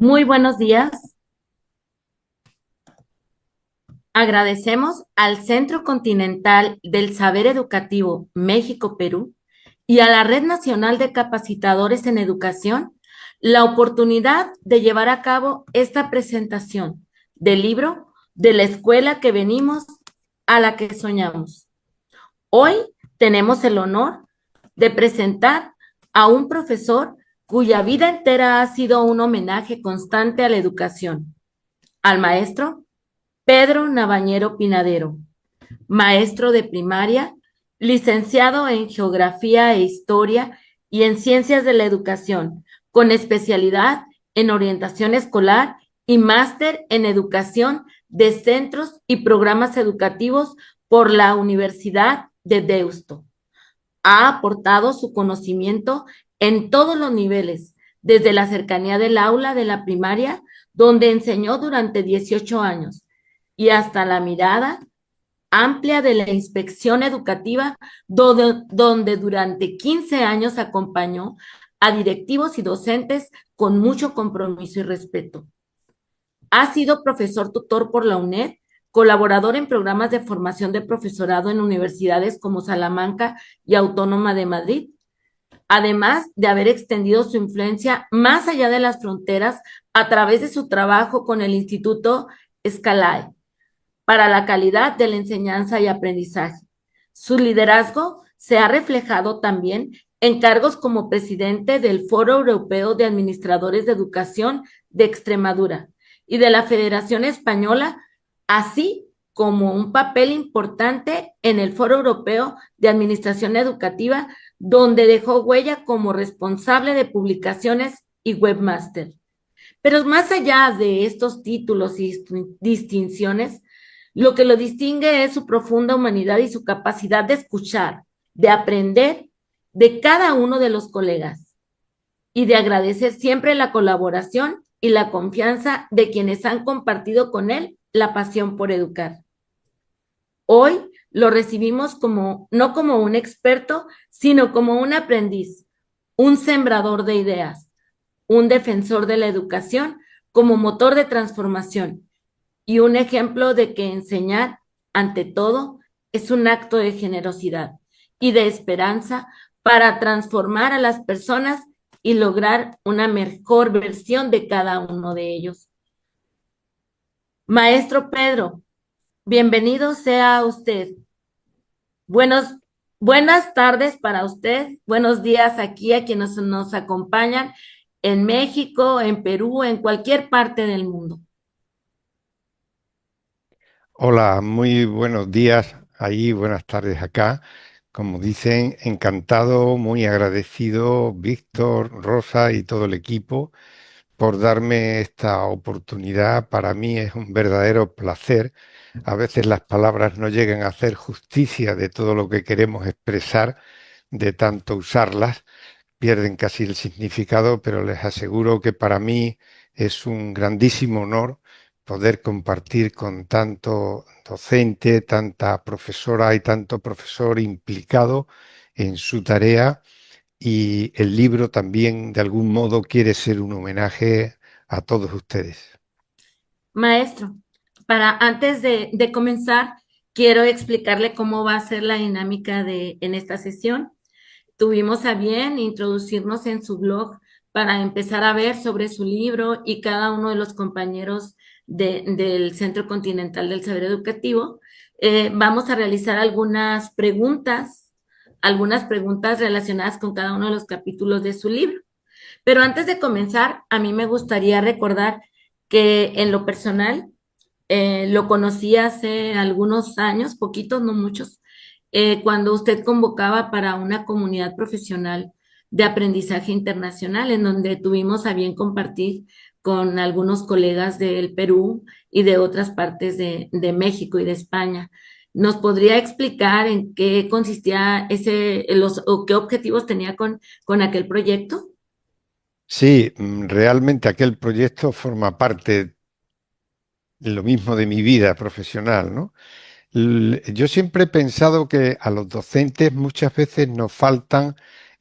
Muy buenos días. Agradecemos al Centro Continental del Saber Educativo México-Perú y a la Red Nacional de Capacitadores en Educación la oportunidad de llevar a cabo esta presentación del libro de la escuela que venimos a la que soñamos. Hoy tenemos el honor de presentar a un profesor cuya vida entera ha sido un homenaje constante a la educación, al maestro Pedro Nabañero Pinadero, maestro de primaria, licenciado en Geografía e Historia y en Ciencias de la Educación, con especialidad en orientación escolar y máster en educación de centros y programas educativos por la Universidad de Deusto. Ha aportado su conocimiento en todos los niveles, desde la cercanía del aula de la primaria, donde enseñó durante 18 años, y hasta la mirada amplia de la inspección educativa, donde durante 15 años acompañó a directivos y docentes con mucho compromiso y respeto. Ha sido profesor tutor por la UNED, colaborador en programas de formación de profesorado en universidades como Salamanca y Autónoma de Madrid, además de haber extendido su influencia más allá de las fronteras a través de su trabajo con el Instituto Scalae para la calidad de la enseñanza y aprendizaje. Su liderazgo se ha reflejado también en cargos como presidente del Foro Europeo de Administradores de Educación de Extremadura y de la Federación Española, así como un papel importante en el Foro Europeo de Administración Educativa, donde dejó huella como responsable de publicaciones y webmaster. Pero más allá de estos títulos y distinciones, lo que lo distingue es su profunda humanidad y su capacidad de escuchar, de aprender de cada uno de los colegas y de agradecer siempre la colaboración y la confianza de quienes han compartido con él la pasión por educar. Hoy lo recibimos como, no como un experto, sino como un aprendiz, un sembrador de ideas, un defensor de la educación como motor de transformación y un ejemplo de que enseñar, ante todo, es un acto de generosidad y de esperanza para transformar a las personas y lograr una mejor versión de cada uno de ellos. Maestro Pedro, bienvenido sea usted. Buenos, buenas tardes para usted, buenos días aquí a quienes nos acompañan en México, en Perú, en cualquier parte del mundo. Hola, muy buenos días ahí, buenas tardes acá. Como dicen, encantado, muy agradecido, Víctor, Rosa y todo el equipo por darme esta oportunidad. Para mí es un verdadero placer. A veces las palabras no llegan a hacer justicia de todo lo que queremos expresar, de tanto usarlas, pierden casi el significado, pero les aseguro que para mí es un grandísimo honor poder compartir con tanto docente, tanta profesora y tanto profesor implicado en su tarea, y el libro también de algún modo quiere ser un homenaje a todos ustedes. Maestro, para antes de comenzar, quiero explicarle cómo va a ser la dinámica en esta sesión. Tuvimos a bien introducirnos en su blog para empezar a ver sobre su libro y cada uno de los compañeros del Centro Continental del Saber Educativo. Vamos a realizar algunas preguntas relacionadas con cada uno de los capítulos de su libro. Pero antes de comenzar, a mí me gustaría recordar que en lo personal lo conocí hace algunos años, poquitos, no muchos, cuando usted convocaba para una comunidad profesional de aprendizaje internacional, en donde tuvimos a bien compartir con algunos colegas del Perú y de otras partes de México y de España. ¿Nos podría explicar en qué consistía o qué objetivos tenía con aquel proyecto? Sí, realmente aquel proyecto forma parte de lo mismo de mi vida profesional, ¿no? Yo siempre he pensado que a los docentes muchas veces nos faltan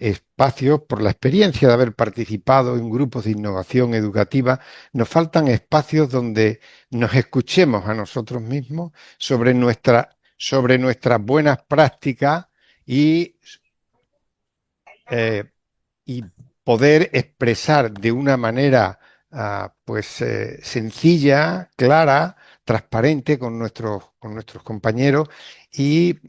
espacios, por la experiencia de haber participado en grupos de innovación educativa, nos faltan espacios donde nos escuchemos a nosotros mismos sobre nuestras buenas prácticas y eh, y poder expresar de una manera sencilla, clara, transparente con nuestros compañeros y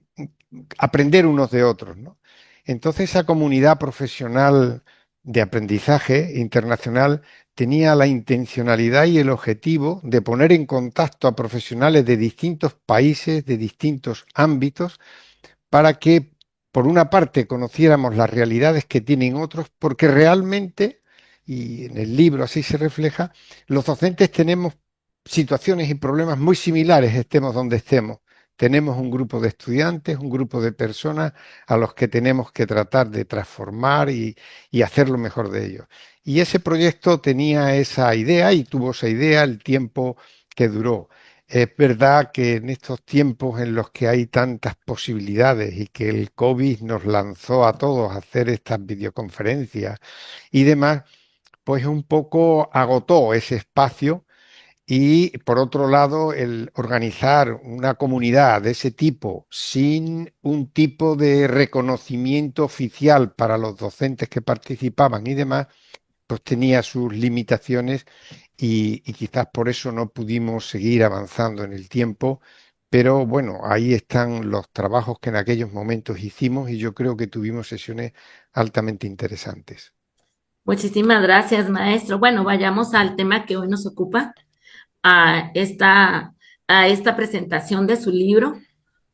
aprender unos de otros, ¿no? Entonces esa comunidad profesional de aprendizaje internacional tenía la intencionalidad y el objetivo de poner en contacto a profesionales de distintos países, de distintos ámbitos, para que, por una parte, conociéramos las realidades que tienen otros, porque realmente, y en el libro así se refleja, los docentes tenemos situaciones y problemas muy similares, estemos donde estemos. Tenemos un grupo de estudiantes, un grupo de personas a los que tenemos que tratar de transformar y hacer lo mejor de ellos. Y ese proyecto tenía esa idea y tuvo esa idea el tiempo que duró. Es verdad que en estos tiempos en los que hay tantas posibilidades y que el COVID nos lanzó a todos a hacer estas videoconferencias y demás, pues un poco agotó ese espacio y por otro lado el organizar una comunidad de ese tipo sin un tipo de reconocimiento oficial para los docentes que participaban y demás, pues tenía sus limitaciones y quizás por eso no pudimos seguir avanzando en el tiempo, pero bueno, ahí están los trabajos que en aquellos momentos hicimos y yo creo que tuvimos sesiones altamente interesantes. Muchísimas gracias, maestro. Bueno, vayamos al tema que hoy nos ocupa, a a esta presentación de su libro.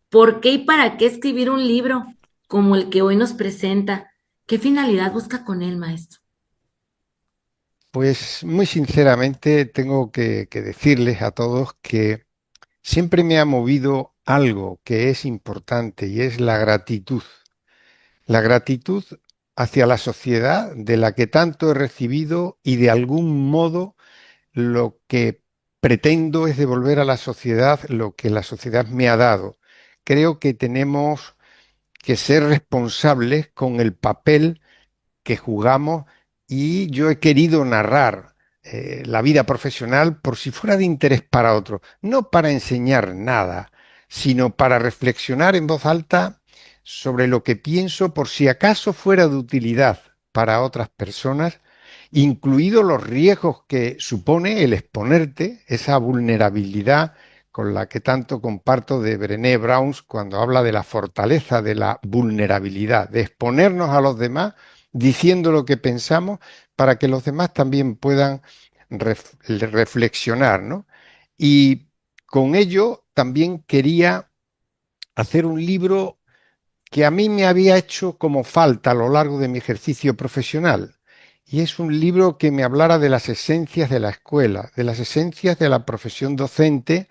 ¿Por qué y para qué escribir un libro como el que hoy nos presenta? ¿Qué finalidad busca con él, maestro? Pues muy sinceramente tengo que decirles a todos que siempre me ha movido algo que es importante y es la gratitud. La gratitud hacia la sociedad de la que tanto he recibido y de algún modo lo que pretendo es devolver a la sociedad lo que la sociedad me ha dado. Creo que tenemos que ser responsables con el papel que jugamos y yo he querido narrar la vida profesional por si fuera de interés para otro, no para enseñar nada, sino para reflexionar en voz alta sobre lo que pienso por si acaso fuera de utilidad para otras personas, incluidos los riesgos que supone el exponerte, esa vulnerabilidad con la que tanto comparto de Brené Brown cuando habla de la fortaleza de la vulnerabilidad, de exponernos a los demás diciendo lo que pensamos para que los demás también puedan reflexionar, ¿no? Y con ello también quería hacer un libro que a mí me había hecho como falta a lo largo de mi ejercicio profesional. Y es un libro que me hablara de las esencias de la escuela, de las esencias de la profesión docente,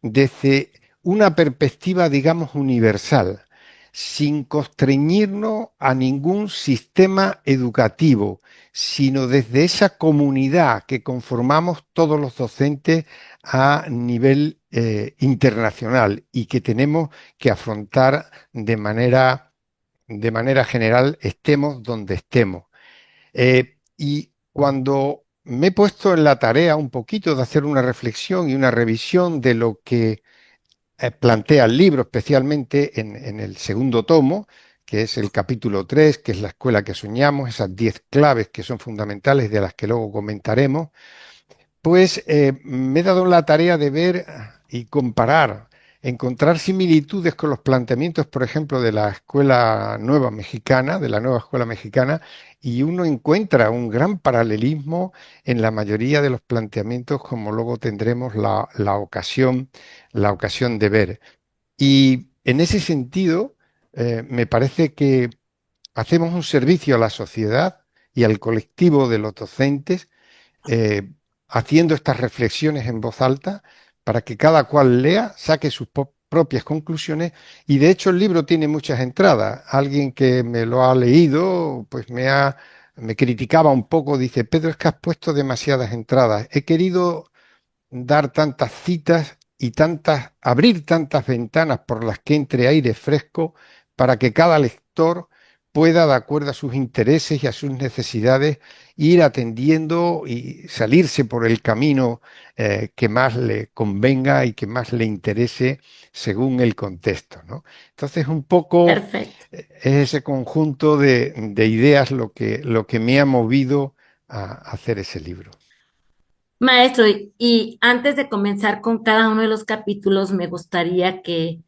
desde una perspectiva, digamos, universal, sin constreñirnos a ningún sistema educativo, sino desde esa comunidad que conformamos todos los docentes a nivel internacional y que tenemos que afrontar de manera general, estemos donde estemos. Y cuando me he puesto en la tarea un poquito de hacer una reflexión y una revisión de lo que plantea el libro, especialmente en el segundo tomo, que es el capítulo 3, que es la escuela que soñamos, esas 10 claves que son fundamentales de las que luego comentaremos, pues me he dado la tarea de ver y comparar, encontrar similitudes con los planteamientos, por ejemplo, de la escuela nueva mexicana, de la nueva escuela mexicana, y uno encuentra un gran paralelismo en la mayoría de los planteamientos, como luego tendremos la ocasión de ver. Y en ese sentido, me parece que hacemos un servicio a la sociedad y al colectivo de los docentes eh, haciendo estas reflexiones en voz alta para que cada cual lea, saque sus propias conclusiones y de hecho el libro tiene muchas entradas. Alguien que me lo ha leído, pues me criticaba un poco, dice, Pedro, es que has puesto demasiadas entradas. He querido dar tantas citas y abrir tantas ventanas por las que entre aire fresco para que cada lector pueda, de acuerdo a sus intereses y a sus necesidades, ir atendiendo y salirse por el camino que más le convenga y que más le interese según el contexto, ¿no? Entonces, un poco Perfecto. es ese conjunto de ideas lo que me ha movido a hacer ese libro. Maestro, y antes de comenzar con cada uno de los capítulos, me gustaría que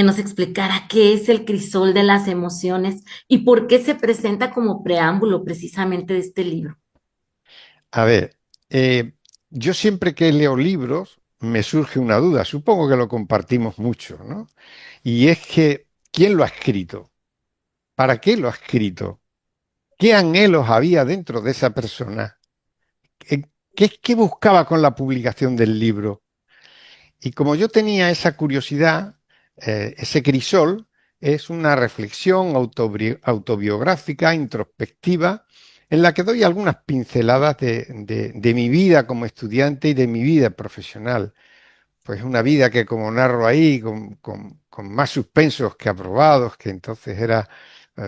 nos explicara qué es el crisol de las emociones y por qué se presenta como preámbulo precisamente de este libro. A ver, yo siempre que leo libros me surge una duda, supongo que lo compartimos mucho, ¿no? Y es que, ¿quién lo ha escrito? ¿Para qué lo ha escrito? ¿Qué anhelos había dentro de esa persona? ¿Qué buscaba con la publicación del libro? Y como yo tenía esa curiosidad, ese crisol es una reflexión autobiográfica, introspectiva, en la que doy algunas pinceladas de mi vida como estudiante y de mi vida profesional. Pues una vida que, como narro ahí, con más suspensos que aprobados, que entonces era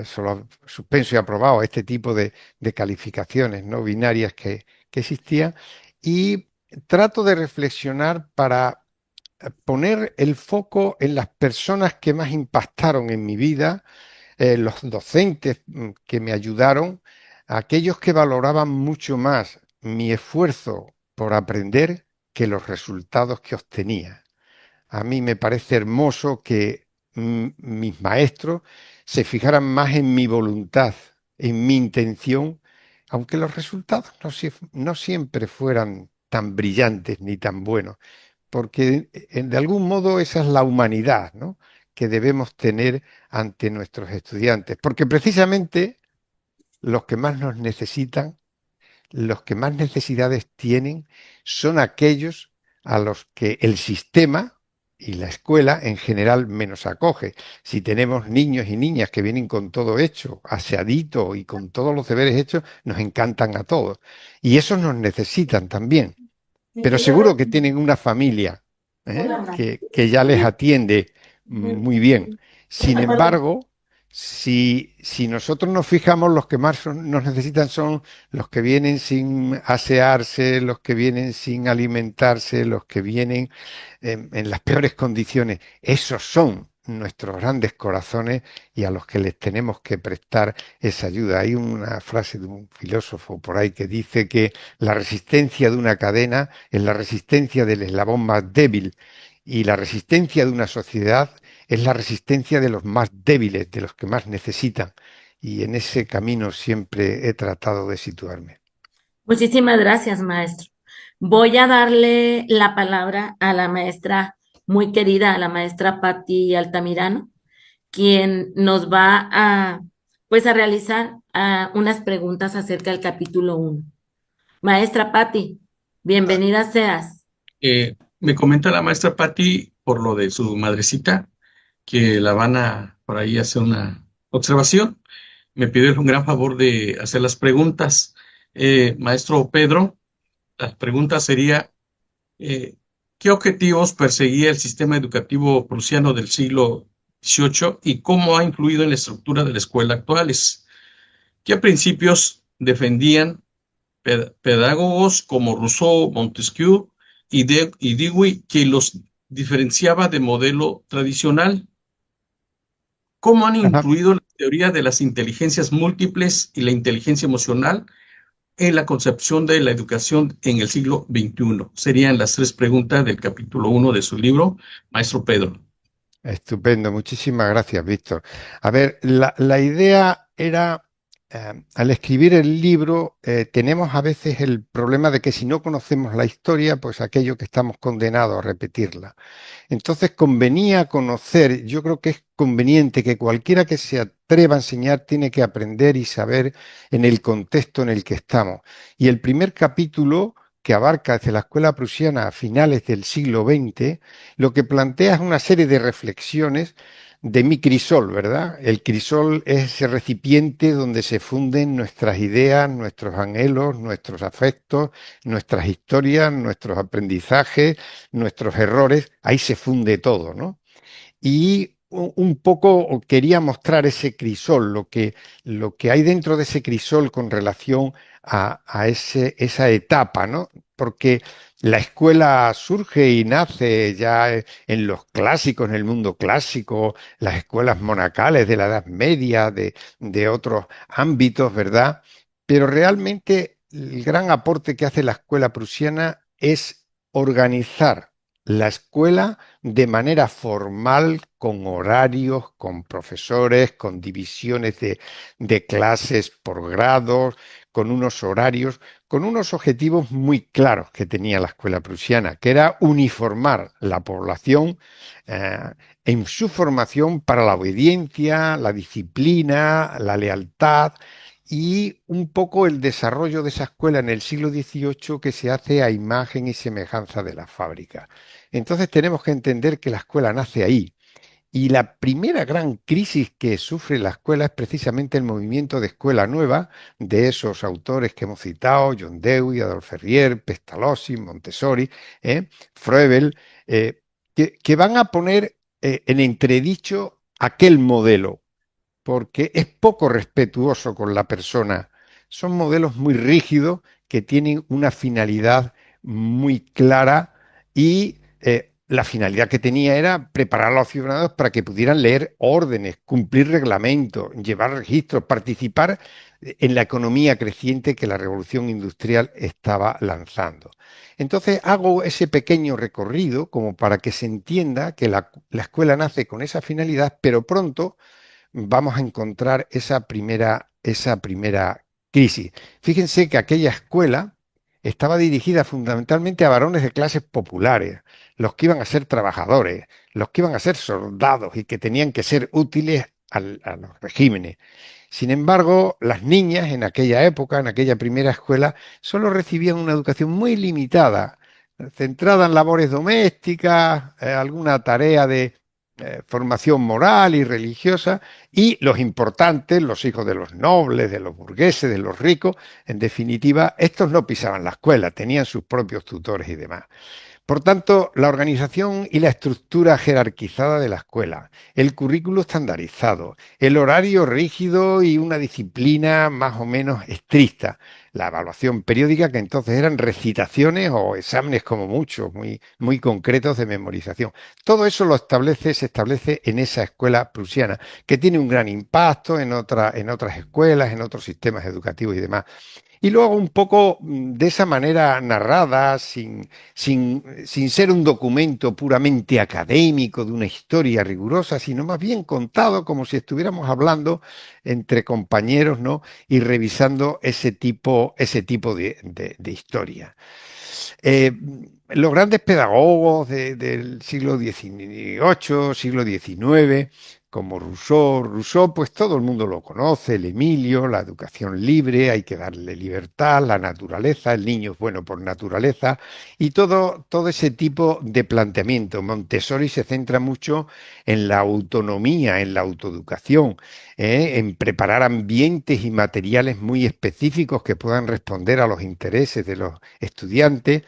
solo suspenso y aprobado, este tipo de calificaciones no binarias que existían, y trato de reflexionar para poner el foco en las personas que más impactaron en mi vida, los docentes que me ayudaron, aquellos que valoraban mucho más mi esfuerzo por aprender que los resultados que obtenía. A mí me parece hermoso que mis maestros se fijaran más en mi voluntad, en mi intención, aunque los resultados no siempre fueran tan brillantes ni tan buenos, porque de algún modo esa es la humanidad, ¿no?, que debemos tener ante nuestros estudiantes, porque precisamente los que más nos necesitan, los que más necesidades tienen, son aquellos a los que el sistema y la escuela en general menos acoge. Si tenemos niños y niñas que vienen con todo hecho, aseadito y con todos los deberes hechos, nos encantan a todos. Y esos nos necesitan también, pero seguro que tienen una familia que ya les atiende muy bien. Sin embargo, si nosotros nos fijamos, los que más nos necesitan son los que vienen sin asearse, los que vienen sin alimentarse, los que vienen en las peores condiciones. Esos son nuestros grandes corazones y a los que les tenemos que prestar esa ayuda. Hay una frase de un filósofo por ahí que dice que la resistencia de una cadena es la resistencia del eslabón más débil y la resistencia de una sociedad es la resistencia de los más débiles, de los que más necesitan. Y en ese camino siempre he tratado de situarme. Muchísimas gracias, maestro. Voy a darle la palabra a la maestra muy querida, a la maestra Patti Altamirano, quien nos va pues, a realizar unas preguntas acerca del capítulo uno. Maestra Patti, bienvenida seas. Me comenta la maestra Patti por lo de su madrecita, que la van a por ahí hacer una observación. Me pidió un gran favor de hacer las preguntas. Maestro Pedro, la pregunta sería, ¿qué objetivos perseguía el sistema educativo prusiano del siglo XVIII y cómo ha influido en la estructura de la escuela actuales? ¿Qué principios defendían pedagogos como Rousseau, Montesquieu y Dewey, que los diferenciaba de modelo tradicional? ¿Cómo han Ajá. influido la teoría de las inteligencias múltiples y la inteligencia emocional en la concepción de la educación en el siglo XXI? Serían las tres preguntas del capítulo 1 de su libro, Maestro Pedro. Estupendo, muchísimas gracias, Víctor. A ver, la idea era, al escribir el libro, tenemos a veces el problema de que si no conocemos la historia, pues aquello que estamos condenados a repetirla. Entonces convenía conocer, yo creo que es conveniente que cualquiera que se atreva a enseñar tiene que aprender y saber en el contexto en el que estamos. Y el primer capítulo, que abarca desde la escuela prusiana a finales del siglo XX, lo que plantea es una serie de reflexiones de mi crisol, ¿verdad? El crisol es ese recipiente donde se funden nuestras ideas, nuestros anhelos, nuestros afectos, nuestras historias, nuestros aprendizajes, nuestros errores, ahí se funde todo, ¿no? Y un poco quería mostrar ese crisol, lo que hay dentro de ese crisol con relación a esa etapa, ¿no? Porque la escuela surge y nace ya en los clásicos, en el mundo clásico, las escuelas monacales de la Edad Media, de otros ámbitos, ¿verdad? Pero realmente el gran aporte que hace la escuela prusiana es organizar la escuela de manera formal, con horarios, con profesores, con divisiones de clases por grados, con unos horarios, con unos objetivos muy claros que tenía la escuela prusiana, que era uniformar la población eh, en su formación para la obediencia, la disciplina, la lealtad y un poco el desarrollo de esa escuela en el siglo XVIII que se hace a imagen y semejanza de la fábrica. Entonces tenemos que entender que la escuela nace ahí. Y la primera gran crisis que sufre la escuela es precisamente el movimiento de escuela nueva de esos autores que hemos citado, John Dewey, Adolphe Ferrier, Pestalozzi, Montessori, Froebel, que van a poner en entredicho aquel modelo porque es poco respetuoso con la persona. Son modelos muy rígidos que tienen una finalidad muy clara y la finalidad que tenía era preparar a los ciudadanos para que pudieran leer órdenes, cumplir reglamentos, llevar registros, participar en la economía creciente que la revolución industrial estaba lanzando. Entonces hago ese pequeño recorrido como para que se entienda que la escuela nace con esa finalidad, pero pronto vamos a encontrar esa primera crisis. Fíjense que aquella escuela estaba dirigida fundamentalmente a varones de clases populares, los que iban a ser trabajadores, los que iban a ser soldados y que tenían que ser útiles a los regímenes. Sin embargo, las niñas en aquella época, en aquella primera escuela, solo recibían una educación muy limitada, centrada en labores domésticas, alguna tarea de formación moral y religiosa, y los importantes, los hijos de los nobles, de los burgueses, de los ricos, en definitiva, estos no pisaban la escuela, tenían sus propios tutores y demás. Por tanto, la organización y la estructura jerarquizada de la escuela, el currículo estandarizado, el horario rígido y una disciplina más o menos estricta, la evaluación periódica, que entonces eran recitaciones o exámenes como muchos, muy concretos de memorización. Todo eso se establece en esa escuela prusiana, que tiene un gran impacto en otras escuelas, en otros sistemas educativos y demás. Y luego un poco de esa manera narrada, sin ser un documento puramente académico de una historia rigurosa, sino más bien contado como si estuviéramos hablando entre compañeros, ¿no? Y revisando ese tipo de historia. Eh, los grandes pedagogos del siglo XVIII, siglo XIX, como Rousseau, pues todo el mundo lo conoce, el Emilio, la educación libre, hay que darle libertad, la naturaleza, el niño es bueno por naturaleza, y todo ese tipo de planteamiento. Montessori se centra mucho en la autonomía, en la autoeducación, en preparar ambientes y materiales muy específicos que puedan responder a los intereses de los estudiantes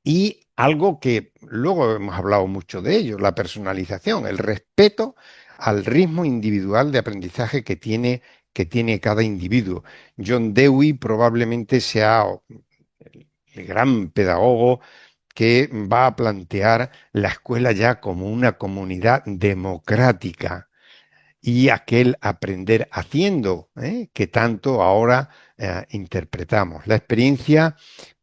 y algo que luego hemos hablado mucho de ello, la personalización, el respeto al ritmo individual de aprendizaje que tiene cada individuo. John Dewey probablemente sea el gran pedagogo que va a plantear la escuela ya como una comunidad democrática y aquel aprender haciendo, que tanto ahora interpretamos. La experiencia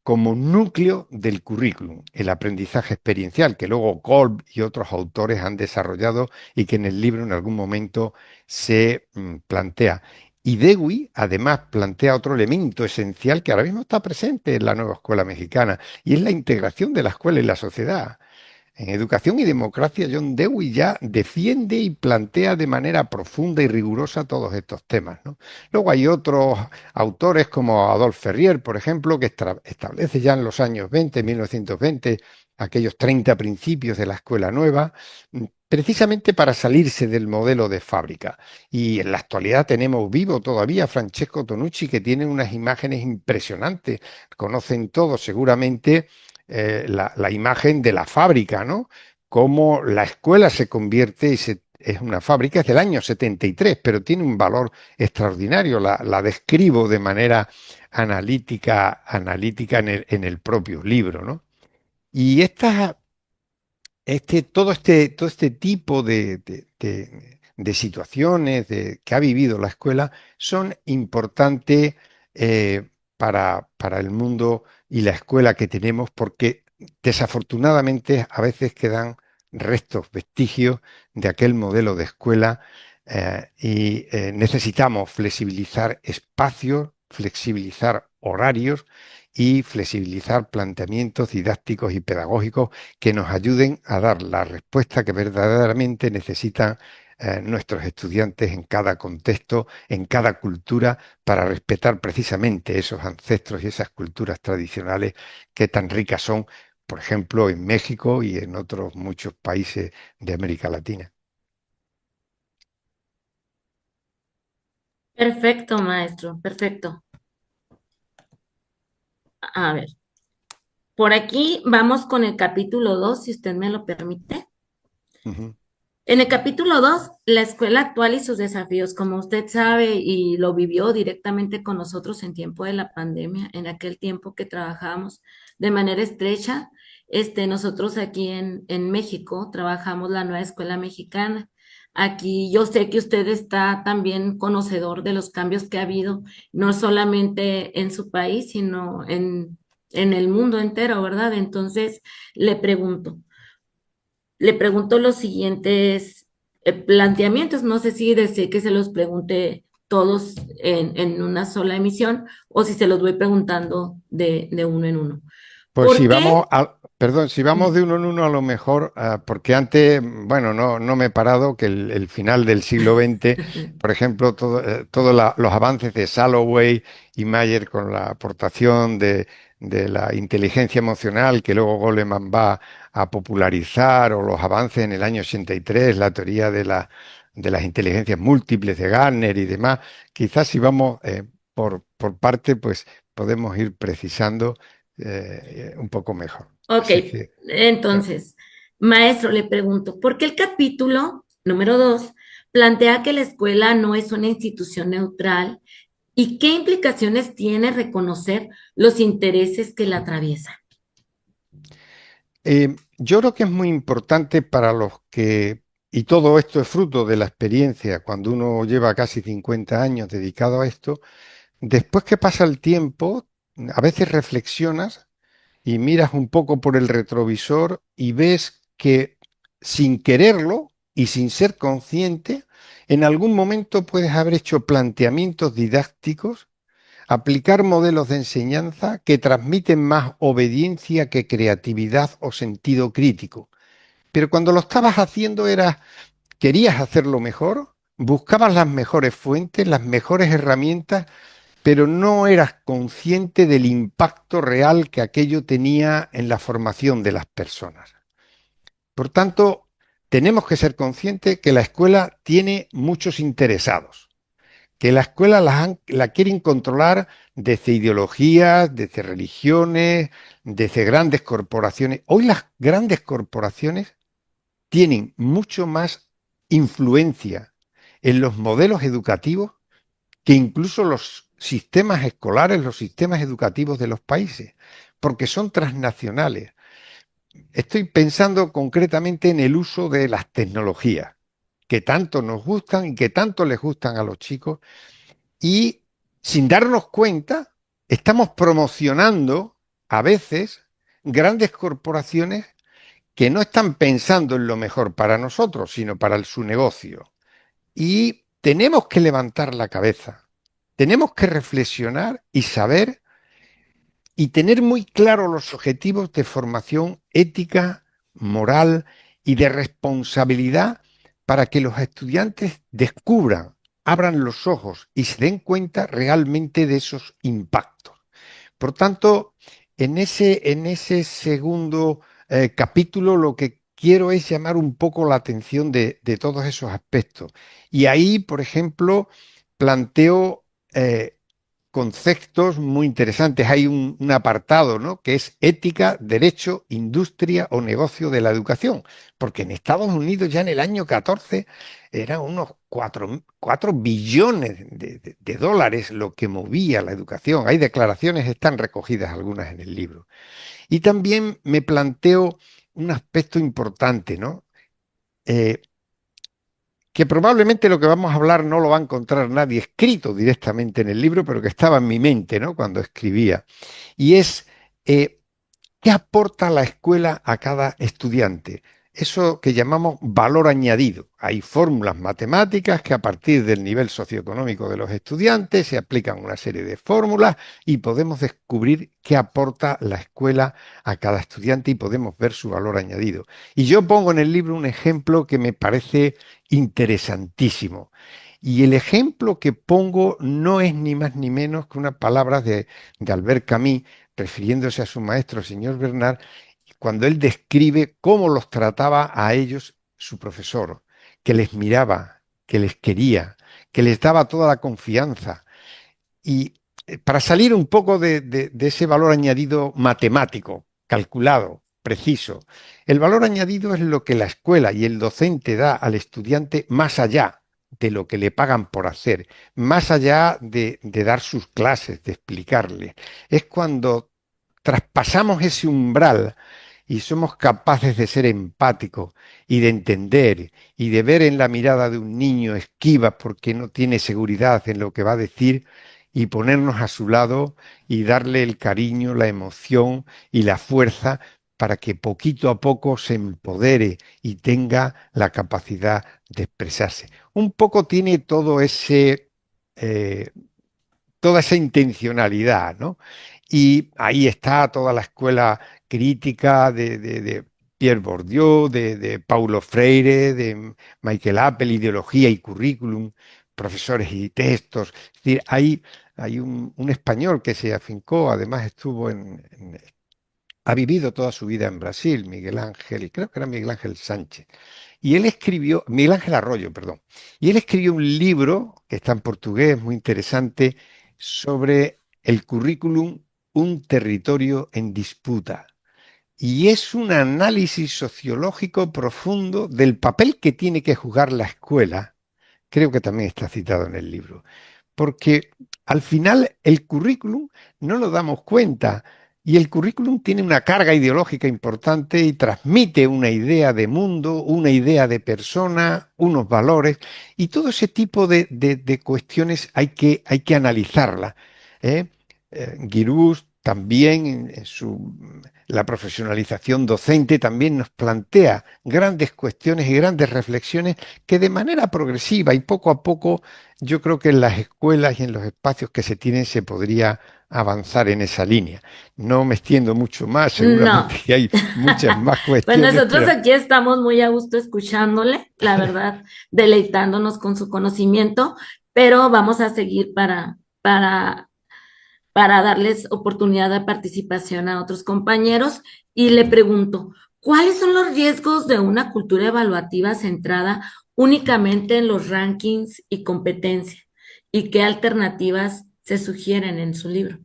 como núcleo del currículum, el aprendizaje experiencial, que luego Kolb y otros autores han desarrollado y que en el libro en algún momento se plantea. Y Dewey además plantea otro elemento esencial que ahora mismo está presente en la nueva escuela mexicana, y es la integración de la escuela y la sociedad. En Educación y Democracia, John Dewey ya defiende y plantea de manera profunda y rigurosa todos estos temas, ¿no? Luego hay otros autores como Adolphe Ferrier, por ejemplo, que establece ya en los años 20, 1920, aquellos 30 principios de la escuela nueva, precisamente para salirse del modelo de fábrica. Y en la actualidad tenemos vivo todavía a Francesco Tonucci, que tiene unas imágenes impresionantes. Conocen todos seguramente la imagen de la fábrica, ¿no? cómo la escuela se convierte es una fábrica, es del año 73, pero tiene un valor extraordinario. La describo de manera analítica en el propio libro, ¿no? Y todo este tipo de situaciones que ha vivido la escuela son importantes para el mundo y la escuela que tenemos, porque desafortunadamente a veces quedan restos, vestigios de aquel modelo de escuela, y necesitamos flexibilizar espacios, flexibilizar horarios y flexibilizar planteamientos didácticos y pedagógicos que nos ayuden a dar la respuesta que verdaderamente necesitan nuestros estudiantes en cada contexto, en cada cultura, para respetar precisamente esos ancestros y esas culturas tradicionales que tan ricas son, por ejemplo, en México y en otros muchos países de América Latina. Perfecto, maestro, perfecto. A ver, por aquí vamos con el capítulo 2, si usted me lo permite. Ujú. En el capítulo 2, la escuela actual y sus desafíos, como usted sabe y lo vivió directamente con nosotros en tiempo de la pandemia, en aquel tiempo que trabajábamos de manera estrecha, nosotros aquí en México trabajamos la nueva escuela mexicana. Aquí yo sé que usted está también conocedor de los cambios que ha habido, no solamente en su país, sino en el mundo entero, ¿verdad? Entonces, le pregunto le pregunto los siguientes planteamientos. No sé si desee que se los pregunte todos en una sola emisión o si se los voy preguntando de uno en uno. Pues si ¿Por qué? vamos perdón, si vamos de uno en uno a lo mejor, porque antes, bueno, no me he parado que el final del siglo XX, por ejemplo, todos los avances de Salloway y Mayer con la aportación de la inteligencia emocional que luego Goleman va a popularizar, o los avances en el año 83, la teoría de las inteligencias múltiples de Gardner y demás, quizás si vamos por parte, pues podemos ir precisando un poco mejor. Ok, Así que, entonces, maestro, le pregunto, ¿por qué el capítulo número 2 plantea que la escuela no es una institución neutral y qué implicaciones tiene reconocer los intereses que la atraviesan? yo creo que es muy importante para los y todo esto es fruto de la experiencia, cuando uno lleva casi 50 años dedicado a esto, después que pasa el tiempo, a veces reflexionas y miras un poco por el retrovisor y ves que sin quererlo y sin ser consciente, en algún momento puedes haber hecho planteamientos didácticos, aplicar modelos de enseñanza que transmiten más obediencia que creatividad o sentido crítico. Pero cuando lo estabas haciendo querías hacerlo mejor, buscabas las mejores fuentes, las mejores herramientas, pero no eras consciente del impacto real que aquello tenía en la formación de las personas. Por tanto, tenemos que ser conscientes que la escuela tiene muchos interesados, que la escuela la quieren controlar desde ideologías, desde religiones, desde grandes corporaciones. Hoy las grandes corporaciones tienen mucho más influencia en los modelos educativos que incluso los sistemas escolares, los sistemas educativos de los países, porque son transnacionales. Estoy pensando concretamente en el uso de las tecnologías, que tanto nos gustan y que tanto les gustan a los chicos, y sin darnos cuenta, estamos promocionando a veces grandes corporaciones que no están pensando en lo mejor para nosotros, sino para su negocio. Y tenemos que levantar la cabeza, tenemos que reflexionar y saber y tener muy claros los objetivos de formación ética, moral y de responsabilidad, para que los estudiantes descubran, abran los ojos y se den cuenta realmente de esos impactos. Por tanto, en ese segundo capítulo, lo que quiero es llamar un poco la atención de todos esos aspectos. Y ahí, por ejemplo, planteo conceptos muy interesantes. Hay un apartado, ¿no?, que es ética, derecho, industria o negocio de la educación, porque en Estados Unidos ya en el año 14 eran unos 4 billones de dólares lo que movía la educación. Hay declaraciones, están recogidas algunas en el libro. Y también me planteo un aspecto importante, ¿no? Eh, que probablemente lo que vamos a hablar no lo va a encontrar nadie escrito directamente en el libro, pero que estaba en mi mente, ¿no?, cuando escribía. Y es eh, ¿qué aporta la escuela a cada estudiante? Eso que llamamos valor añadido. Hay fórmulas matemáticas que a partir del nivel socioeconómico de los estudiantes se aplican una serie de fórmulas y podemos descubrir qué aporta la escuela a cada estudiante y podemos ver su valor añadido. Y yo pongo en el libro un ejemplo que me parece interesantísimo. Y el ejemplo que pongo no es ni más ni menos que unas palabras de Albert Camus, refiriéndose a su maestro, el señor Bernard, cuando él describe cómo los trataba a ellos su profesor, que les miraba, que les quería, que les daba toda la confianza. Y para salir un poco de ese valor añadido matemático, calculado, preciso, el valor añadido es lo que la escuela y el docente da al estudiante más allá de lo que le pagan por hacer, más allá de dar sus clases, de explicarle. Es cuando traspasamos ese umbral y somos capaces de ser empáticos y de entender y de ver en la mirada de un niño esquivas porque no tiene seguridad en lo que va a decir y ponernos a su lado y darle el cariño, la emoción y la fuerza para que poquito a poco se empodere y tenga la capacidad de expresarse. Un poco tiene todo eh, toda esa intencionalidad, ¿no? Y ahí está toda la escuela crítica de Pierre Bourdieu, de Paulo Freire, de Michael Appel, ideología y currículum, profesores y textos. Es decir, hay un español que se afincó, además estuvo ha vivido toda su vida en Brasil, Miguel Ángel, creo que era Miguel Ángel Sánchez. Y él escribió, Miguel Ángel Arroyo, perdón, y él escribió un libro que está en portugués, muy interesante, sobre el currículum, un territorio en disputa. Y es un análisis sociológico profundo del papel que tiene que jugar la escuela. Creo que también está citado en el libro. Porque al final el currículum no nos damos cuenta y el currículum tiene una carga ideológica importante y transmite una idea de mundo, una idea de persona, unos valores y todo ese tipo de cuestiones hay que analizarlas. ¿Eh? Giroux también la profesionalización docente también nos plantea grandes cuestiones y grandes reflexiones que de manera progresiva y poco a poco yo creo que en las escuelas y en los espacios que se tienen se podría avanzar en esa línea. No me extiendo mucho más, seguramente No. que hay muchas más Pues cuestiones, nosotros pero aquí estamos muy a gusto escuchándole, la verdad, deleitándonos con su conocimiento, pero vamos a seguir para darles oportunidad de participación a otros compañeros. Y le pregunto, ¿cuáles son los riesgos de una cultura evaluativa centrada únicamente en los rankings y competencia? ¿Y qué alternativas se sugieren en su libro?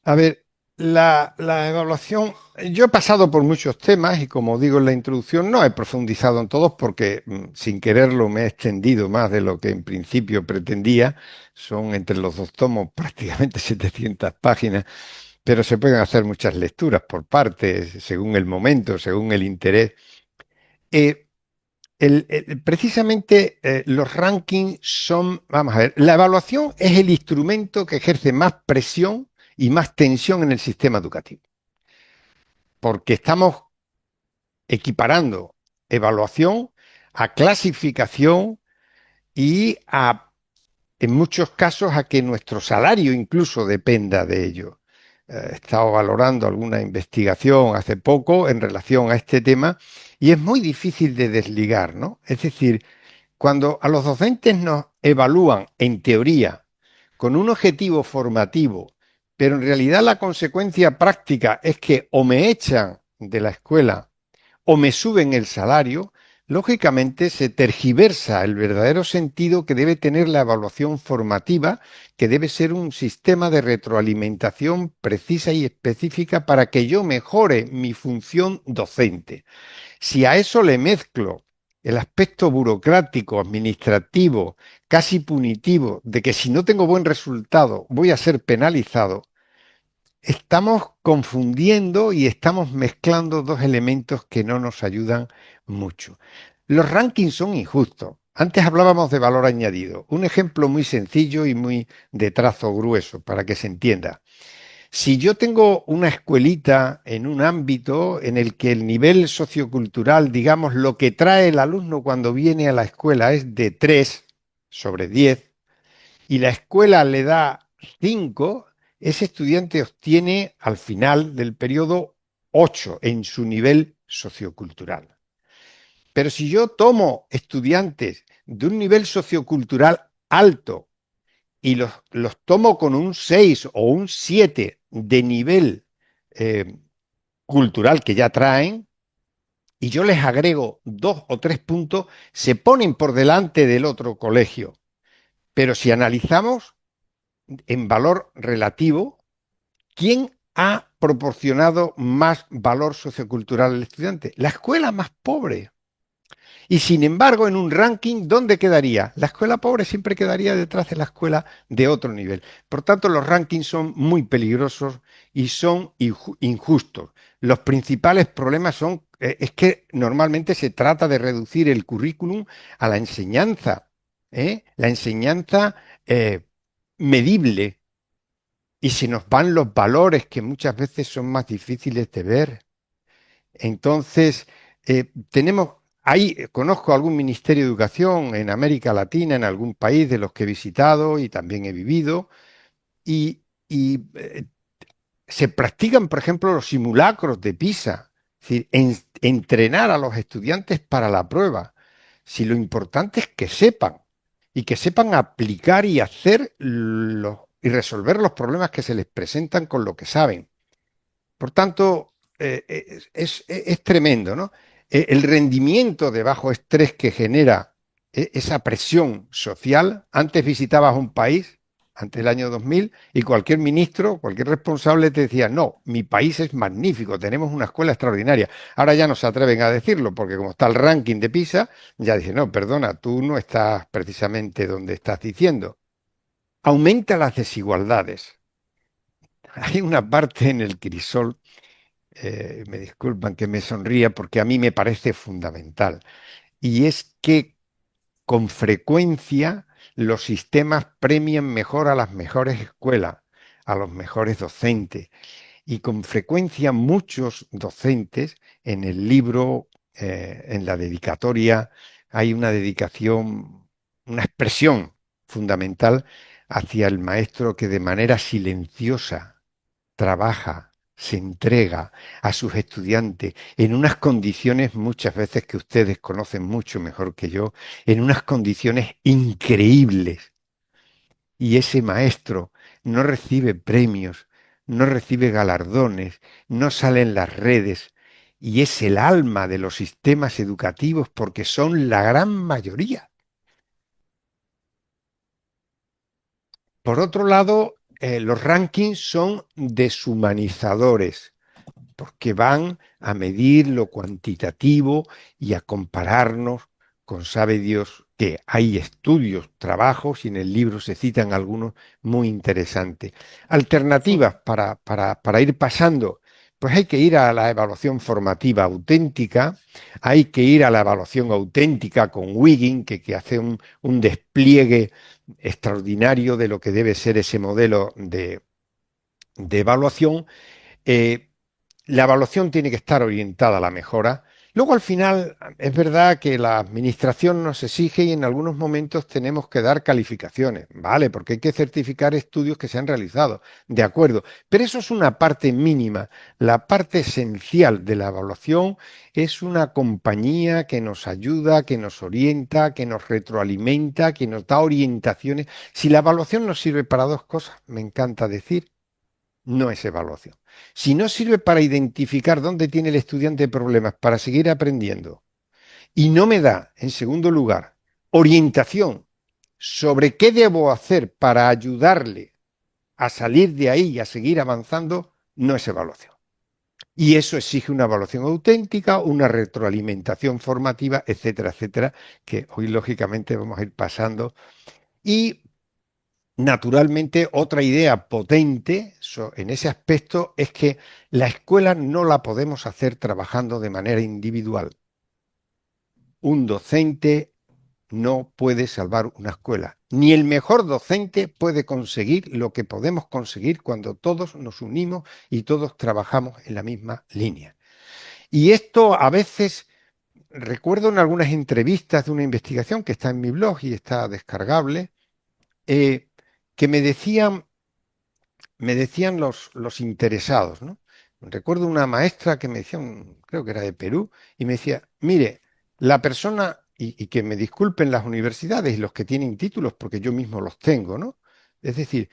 a ver, la evaluación, yo he pasado por muchos temas y como digo en la introducción, no he profundizado en todos porque sin quererlo me he extendido más de lo que en principio pretendía. Son entre los dos tomos prácticamente 700 páginas, pero se pueden hacer muchas lecturas por partes, según el momento, según el interés. Eh, precisamente los rankings son, vamos a ver, la evaluación es el instrumento que ejerce más presión y más tensión en el sistema educativo, porque estamos equiparando evaluación a clasificación y en muchos casos a que nuestro salario incluso dependa de ello. He estado valorando alguna investigación hace poco en relación a este tema y es muy difícil de desligar, ¿no? Es decir, cuando a los docentes nos evalúan en teoría con un objetivo formativo, pero en realidad la consecuencia práctica es que o me echan de la escuela o me suben el salario, lógicamente se tergiversa el verdadero sentido que debe tener la evaluación formativa, que debe ser un sistema de retroalimentación precisa y específica para que yo mejore mi función docente. Si a eso le mezclo el aspecto burocrático, administrativo, casi punitivo, de que si no tengo buen resultado voy a ser penalizado, estamos confundiendo y estamos mezclando dos elementos que no nos ayudan mucho. Los rankings son injustos. Antes hablábamos de valor añadido. Un ejemplo muy sencillo y muy de trazo grueso para que se entienda. Si yo tengo una escuelita en un ámbito en el que el nivel sociocultural, digamos, lo que trae el alumno cuando viene a la escuela es de 3/10 y la escuela le da 5, ese estudiante obtiene al final del periodo 8 en su nivel sociocultural. Pero si yo tomo estudiantes de un nivel sociocultural alto y los tomo con un 6 o un 7 de nivel eh, cultural que ya traen, y yo les agrego 2 o 3 puntos, se ponen por delante del otro colegio. Pero si analizamos en valor relativo, ¿quién ha proporcionado más valor sociocultural al estudiante? La escuela más pobre. Y sin embargo, en un ranking, ¿dónde quedaría? La escuela pobre siempre quedaría detrás de la escuela de otro nivel. Por tanto, los rankings son muy peligrosos y son injustos. Los principales problemas son, es que normalmente se trata de reducir el currículum a la enseñanza, la enseñanza medible. Y se nos van los valores que muchas veces son más difíciles de ver. Entonces, conozco algún ministerio de educación en América Latina, en algún país de los que he visitado y también he vivido, y se practican, por ejemplo, los simulacros de PISA, es decir, entrenar a los estudiantes para la prueba. Si lo importante es que sepan y que sepan aplicar y hacer y resolver los problemas que se les presentan con lo que saben. Por tanto, es tremendo, ¿no? El rendimiento de bajo estrés que genera esa presión social. Antes visitabas un país, antes del año 2000, y cualquier ministro, cualquier responsable te decía, no, mi país es magnífico, tenemos una escuela extraordinaria. Ahora ya no se atreven a decirlo, porque como está el ranking de PISA, ya dicen, no, perdona, tú no estás precisamente donde estás diciendo. Aumenta las desigualdades. Hay una parte en el crisol, me disculpan que me sonría porque a mí me parece fundamental, y es que con frecuencia los sistemas premian mejor a las mejores escuelas, a los mejores docentes, y con frecuencia muchos docentes en el libro, en la dedicatoria, hay una dedicación, una expresión fundamental hacia el maestro que de manera silenciosa trabaja, se entrega a sus estudiantes en unas condiciones muchas veces que ustedes conocen mucho mejor que yo, en unas condiciones increíbles. Y ese maestro no recibe premios, no recibe galardones, no sale en las redes, y es el alma de los sistemas educativos porque son la gran mayoría. Por otro lado, los rankings son deshumanizadores, porque van a medir lo cuantitativo y a compararnos con sabe Dios que hay estudios, trabajos, y en el libro se citan algunos muy interesantes. Alternativas para ir pasando, pues hay que ir a la evaluación formativa auténtica, hay que ir a la evaluación auténtica con Wiggin, que hace un despliegue extraordinario de lo que debe ser ese modelo de evaluación. Eh, la evaluación tiene que estar orientada a la mejora. Luego, al final, es verdad que la administración nos exige y en algunos momentos tenemos que dar calificaciones, ¿vale? Porque hay que certificar estudios que se han realizado, de acuerdo. Pero eso es una parte mínima. La parte esencial de la evaluación es una compañía que nos ayuda, que nos orienta, que nos retroalimenta, que nos da orientaciones. Si la evaluación nos sirve para dos cosas, me encanta decir, no es evaluación. Si no sirve para identificar dónde tiene el estudiante problemas para seguir aprendiendo y no me da, en segundo lugar, orientación sobre qué debo hacer para ayudarle a salir de ahí y a seguir avanzando, no es evaluación. Y eso exige una evaluación auténtica, una retroalimentación formativa, etcétera, etcétera, que hoy lógicamente vamos a ir pasando. Y naturalmente otra idea potente en ese aspecto es que la escuela no la podemos hacer trabajando de manera individual. Un docente no puede salvar una escuela. Ni el mejor docente puede conseguir lo que podemos conseguir cuando todos nos unimos y todos trabajamos en la misma línea. Y esto a veces, recuerdo en algunas entrevistas de una investigación que está en mi blog y está descargable, que me decían los interesados, ¿no? Recuerdo una maestra que me decía, creo que era de Perú, y me decía, mire, la persona, y que me disculpen las universidades y los que tienen títulos, porque yo mismo los tengo, ¿no? Es decir,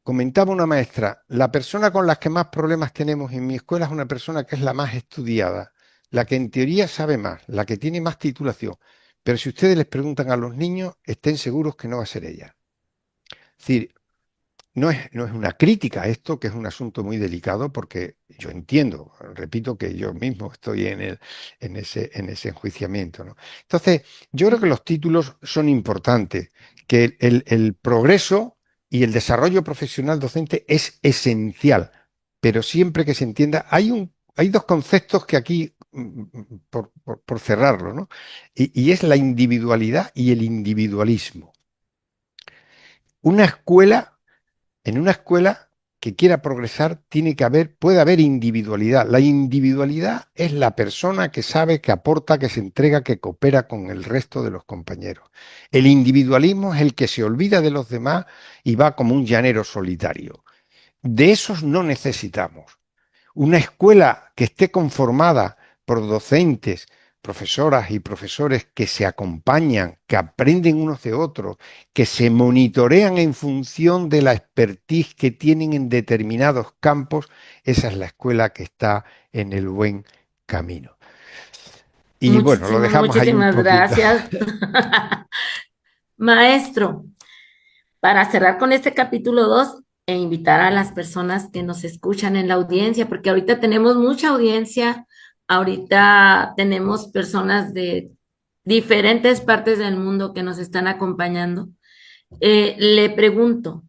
comentaba una maestra, la persona con las que más problemas tenemos en mi escuela es una persona que es la más estudiada, la que en teoría sabe más, la que tiene más titulación. Pero si ustedes les preguntan a los niños, estén seguros que no va a ser ella. Es decir, no es una crítica a esto, que es un asunto muy delicado, porque yo entiendo, repito que yo mismo estoy en ese enjuiciamiento, ¿no? Entonces, yo creo que los títulos son importantes, que el progreso y el desarrollo profesional docente es esencial, pero siempre que se entienda, hay dos conceptos que aquí, por cerrarlo, ¿no? Y es la individualidad y el individualismo. Una escuela En una escuela que quiera progresar, puede haber individualidad. La individualidad es la persona que sabe, que aporta, que se entrega, que coopera con el resto de los compañeros. El individualismo es el que se olvida de los demás y va como un llanero solitario. De esos no necesitamos. Una escuela que esté conformada por docentes, profesoras y profesores que se acompañan, que aprenden unos de otros, que se monitorean en función de la expertise que tienen en determinados campos, esa es la escuela que está en el buen camino. Y bueno, lo dejamos ahí un Muchísimas poquito. gracias. Maestro, para cerrar con este capítulo 2 e invitar a las personas que nos escuchan en la audiencia, porque ahorita tenemos mucha audiencia, ahorita tenemos personas de diferentes partes del mundo que nos están acompañando. Le pregunto,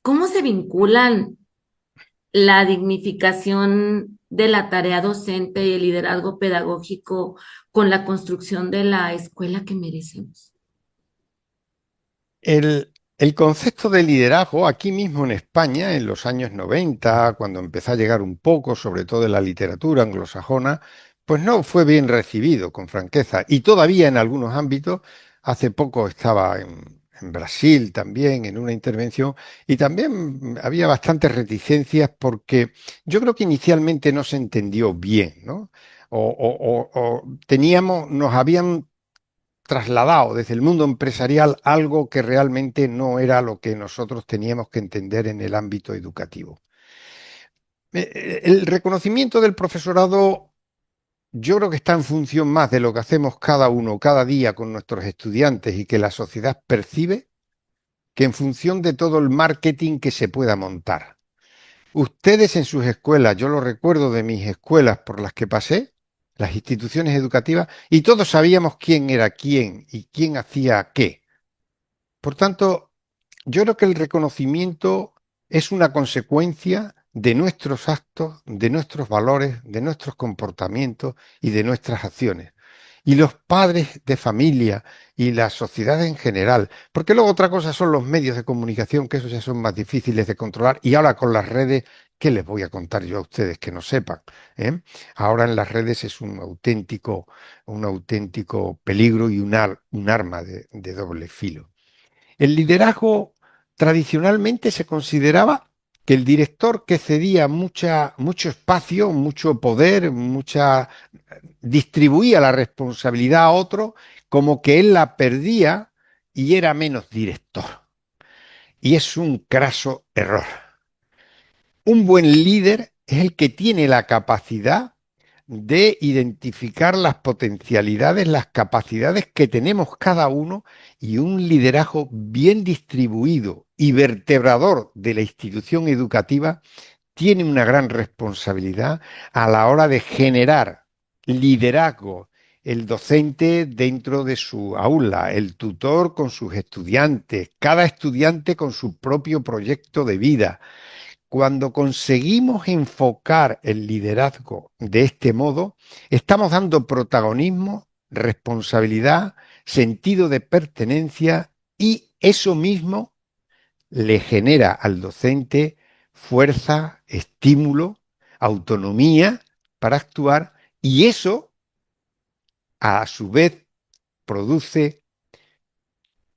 ¿cómo se vinculan la dignificación de la tarea docente y el liderazgo pedagógico con la construcción de la escuela que merecemos? El concepto de liderazgo, aquí mismo en España, en los años 90, cuando empezó a llegar un poco, sobre todo en la literatura anglosajona, pues no fue bien recibido, con franqueza. Y todavía en algunos ámbitos, hace poco estaba en Brasil también, en una intervención, y también había bastantes reticencias porque yo creo que inicialmente no se entendió bien, ¿no? Nos habían trasladado desde el mundo empresarial algo que realmente no era lo que nosotros teníamos que entender en el ámbito educativo. El reconocimiento del profesorado yo creo que está en función más de lo que hacemos cada uno, cada día con nuestros estudiantes y que la sociedad percibe, que en función de todo el marketing que se pueda montar. Ustedes en sus escuelas, yo lo recuerdo de mis escuelas por las que pasé, las instituciones educativas, y todos sabíamos quién era quién y quién hacía qué. Por tanto, yo creo que el reconocimiento es una consecuencia de nuestros actos, de nuestros valores, de nuestros comportamientos y de nuestras acciones. Y los padres de familia y la sociedad en general, porque luego otra cosa son los medios de comunicación, que esos ya son más difíciles de controlar, y ahora con las redes, ¿qué les voy a contar yo a ustedes que no sepan? ¿Eh? Ahora en las redes es un auténtico peligro y un arma de doble filo. El liderazgo tradicionalmente se consideraba que el director que cedía mucho espacio, mucho poder, distribuía la responsabilidad a otro, como que él la perdía y era menos director. Y es un craso error. Un buen líder es el que tiene la capacidad de identificar las potencialidades, las capacidades que tenemos cada uno y un liderazgo bien distribuido y vertebrador de la institución educativa tiene una gran responsabilidad a la hora de generar liderazgo. El docente dentro de su aula, el tutor con sus estudiantes, cada estudiante con su propio proyecto de vida. Cuando conseguimos enfocar el liderazgo de este modo, estamos dando protagonismo, responsabilidad, sentido de pertenencia y eso mismo le genera al docente fuerza, estímulo, autonomía para actuar y eso a su vez produce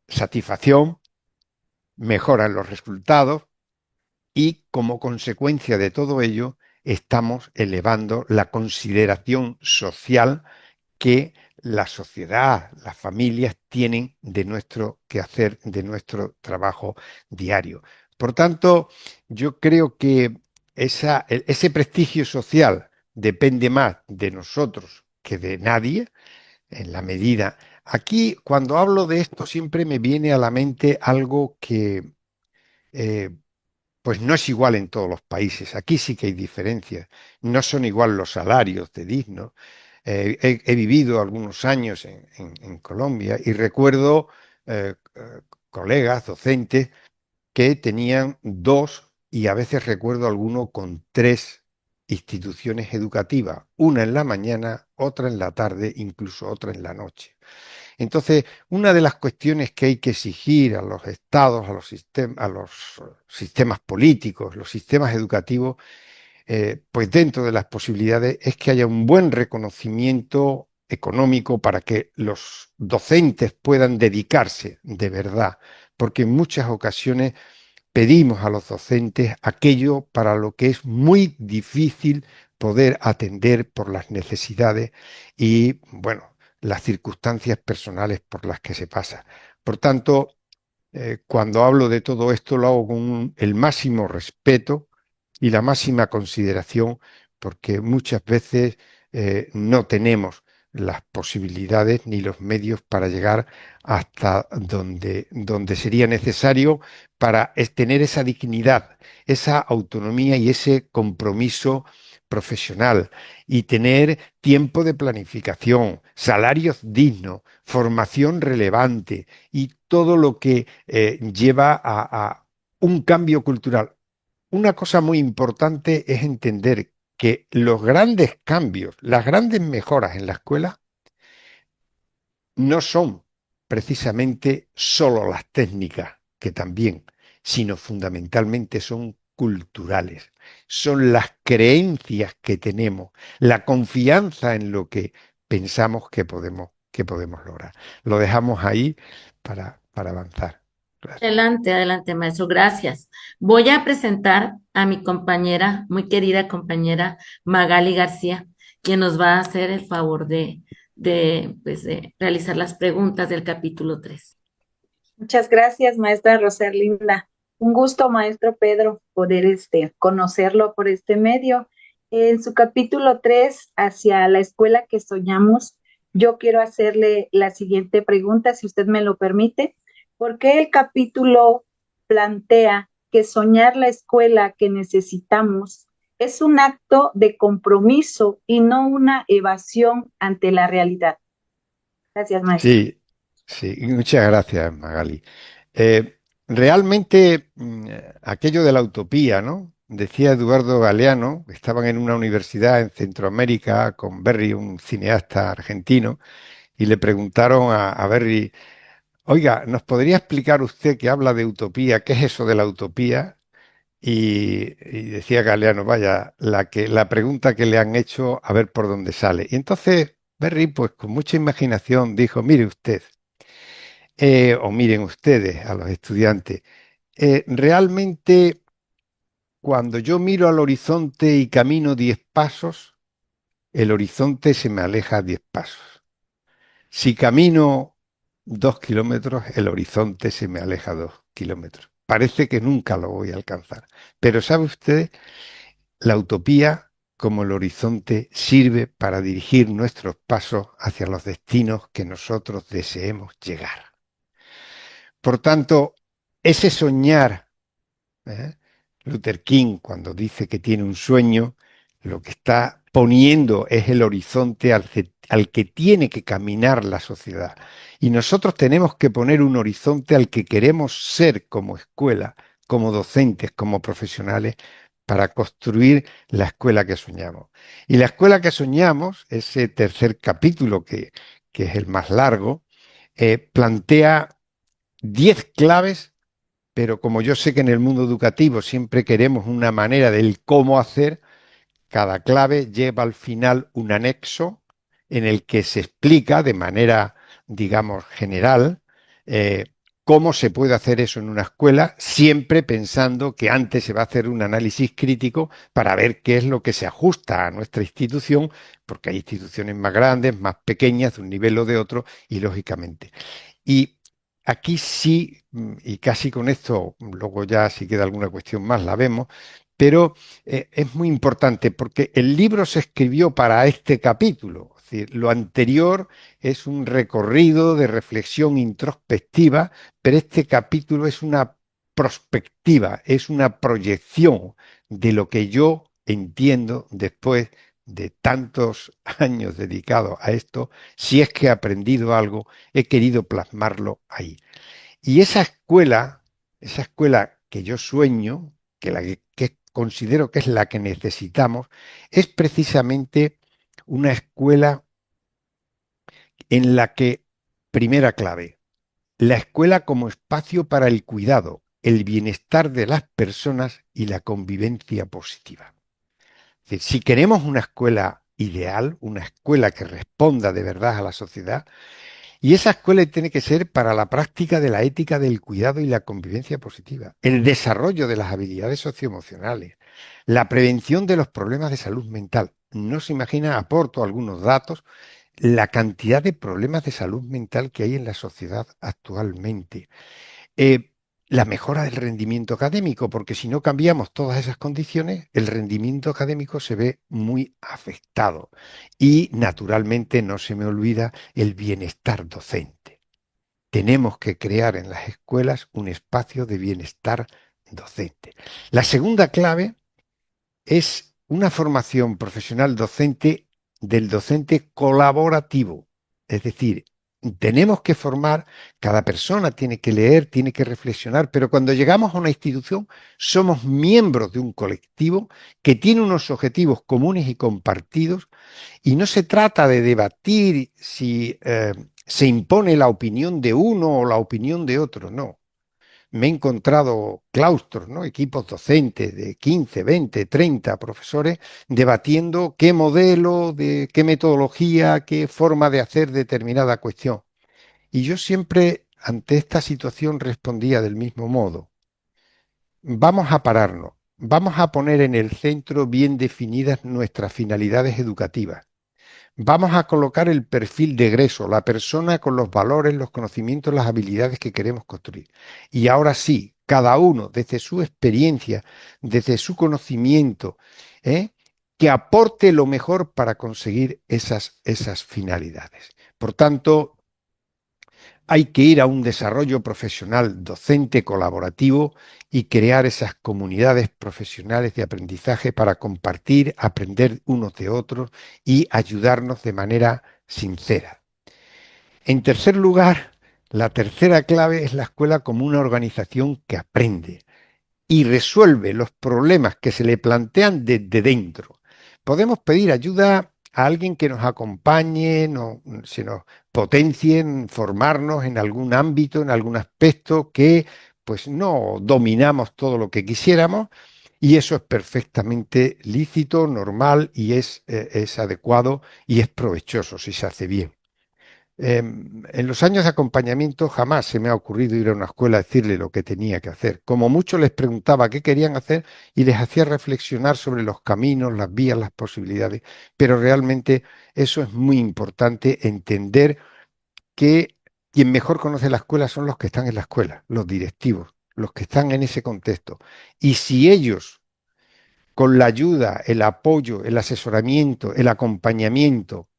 satisfacción, mejora en los resultados y como consecuencia de todo ello estamos elevando la consideración social que la sociedad, las familias tienen de nuestro quehacer, de nuestro trabajo diario. Por tanto, yo creo que ese prestigio social depende más de nosotros que de nadie, en la medida. Aquí, cuando hablo de esto, siempre me viene a la mente algo que eh, pues no es igual en todos los países. Aquí sí que hay diferencias. No son igual los salarios de dignos. He vivido algunos años en Colombia y recuerdo colegas, docentes, que tenían dos y a veces recuerdo alguno con tres instituciones educativas, una en la mañana, otra en la tarde, incluso otra en la noche. Entonces, una de las cuestiones que hay que exigir a los estados, a los sistemas políticos, los sistemas educativos, pues dentro de las posibilidades es que haya un buen reconocimiento económico para que los docentes puedan dedicarse de verdad, porque en muchas ocasiones pedimos a los docentes aquello para lo que es muy difícil poder atender por las necesidades y, bueno, las circunstancias personales por las que se pasa. Por tanto, cuando hablo de todo esto lo hago con el máximo respeto y la máxima consideración, porque muchas veces no tenemos las posibilidades ni los medios para llegar hasta donde sería necesario para tener esa dignidad, esa autonomía y ese compromiso profesional y tener tiempo de planificación, salarios dignos, formación relevante y todo lo que lleva a un cambio cultural. Una cosa muy importante es entender que los grandes cambios, las grandes mejoras en la escuela no son precisamente solo las técnicas, que también, sino fundamentalmente son culturales. Son las creencias que tenemos, la confianza en lo que pensamos que podemos lograr. Lo dejamos ahí para avanzar. Gracias. Adelante, adelante, maestro, gracias. Voy a presentar a mi compañera, muy querida compañera Magali García, quien nos va a hacer el favor pues, de realizar las preguntas del capítulo 3. Muchas gracias, maestra Roserlinda. Un gusto, maestro Pedro, poder conocerlo por este medio. En su capítulo 3, hacia la escuela que soñamos, yo quiero hacerle la siguiente pregunta, si usted me lo permite. ¿Por qué el capítulo plantea que soñar la escuela que necesitamos es un acto de compromiso y no una evasión ante la realidad? Gracias, maestro. Sí, sí, muchas gracias, Magali. Realmente, aquello de la utopía, ¿no? Decía Eduardo Galeano, estaban en una universidad en Centroamérica con Berry, un cineasta argentino, y le preguntaron a Berry, oiga, ¿nos podría explicar usted que habla de utopía? ¿Qué es eso de la utopía? Y decía Galeano, vaya, la pregunta que le han hecho, a ver por dónde sale. Y entonces Berry, pues con mucha imaginación, dijo, mire usted, o miren ustedes a los estudiantes, realmente cuando yo miro al horizonte y camino 10 pasos, el horizonte se me aleja 10 pasos. Si camino 2 kilómetros, el horizonte se me aleja 2 kilómetros. Parece que nunca lo voy a alcanzar. Pero ¿sabe usted? La utopía como el horizonte sirve para dirigir nuestros pasos hacia los destinos que nosotros deseemos llegar. Por tanto, ese soñar, ¿eh? Luther King, cuando dice que tiene un sueño, lo que está poniendo es el horizonte al que tiene que caminar la sociedad. Y nosotros tenemos que poner un horizonte al que queremos ser como escuela, como docentes, como profesionales, para construir la escuela que soñamos. Y la escuela que soñamos, ese tercer capítulo, que es el más largo, plantea 10 claves, pero como yo sé que en el mundo educativo siempre queremos una manera del cómo hacer, cada clave lleva al final un anexo en el que se explica de manera, digamos, general, eh, cómo se puede hacer eso en una escuela, siempre pensando que antes se va a hacer un análisis crítico para ver qué es lo que se ajusta a nuestra institución, porque hay instituciones más grandes, más pequeñas, de un nivel o de otro, y lógicamente. Y aquí sí, y casi con esto, luego ya si queda alguna cuestión más la vemos, pero es muy importante porque el libro se escribió para este capítulo. Es decir, lo anterior es un recorrido de reflexión introspectiva, pero este capítulo es una prospectiva, es una proyección de lo que yo entiendo después de tantos años dedicados a esto. Si es que he aprendido algo, he querido plasmarlo ahí. Y esa escuela que yo sueño, que considero que es la que necesitamos, es precisamente una escuela en la que, primera clave, la escuela como espacio para el cuidado, el bienestar de las personas y la convivencia positiva. Es decir, si queremos una escuela ideal, una escuela que responda de verdad a la sociedad, y esa escuela tiene que ser para la práctica de la ética del cuidado y la convivencia positiva, el desarrollo de las habilidades socioemocionales, la prevención de los problemas de salud mental. No se imagina, aporto algunos datos, la cantidad de problemas de salud mental que hay en la sociedad actualmente. Eh, la mejora del rendimiento académico, porque si no cambiamos todas esas condiciones, el rendimiento académico se ve muy afectado. Y naturalmente no se me olvida el bienestar docente. Tenemos que crear en las escuelas un espacio de bienestar docente. La segunda clave es una formación profesional docente del docente colaborativo. Es decir, tenemos que formar, cada persona tiene que leer, tiene que reflexionar, pero cuando llegamos a una institución somos miembros de un colectivo que tiene unos objetivos comunes y compartidos, y no se trata de debatir si se impone la opinión de uno o la opinión de otro, no. Me he encontrado claustros, ¿no? Equipos docentes de 15, 20, 30 profesores debatiendo qué modelo, de qué metodología, qué forma de hacer determinada cuestión. Y yo siempre ante esta situación respondía del mismo modo. Vamos a pararnos, vamos a poner en el centro bien definidas nuestras finalidades educativas. Vamos a colocar el perfil de egreso, la persona con los valores, los conocimientos, las habilidades que queremos construir. Y ahora sí, cada uno, desde su experiencia, desde su conocimiento, que aporte lo mejor para conseguir esas finalidades. Por tanto, hay que ir a un desarrollo profesional docente colaborativo y crear esas comunidades profesionales de aprendizaje para compartir, aprender unos de otros y ayudarnos de manera sincera. En tercer lugar, la tercera clave es la escuela como una organización que aprende y resuelve los problemas que se le plantean desde dentro. Podemos pedir ayuda a alguien que nos acompañe, se nos potencie en formarnos en algún ámbito, en algún aspecto que pues no dominamos todo lo que quisiéramos, y eso es perfectamente lícito, normal y es adecuado y es provechoso si se hace bien. En los años de acompañamiento jamás se me ha ocurrido ir a una escuela a decirle lo que tenía que hacer. Como mucho les preguntaba qué querían hacer y les hacía reflexionar sobre los caminos, las vías, las posibilidades. Pero realmente eso es muy importante, entender que quien mejor conoce la escuela son los que están en la escuela, los directivos, los que están en ese contexto. Y si ellos con la ayuda, el apoyo, el asesoramiento, el acompañamiento,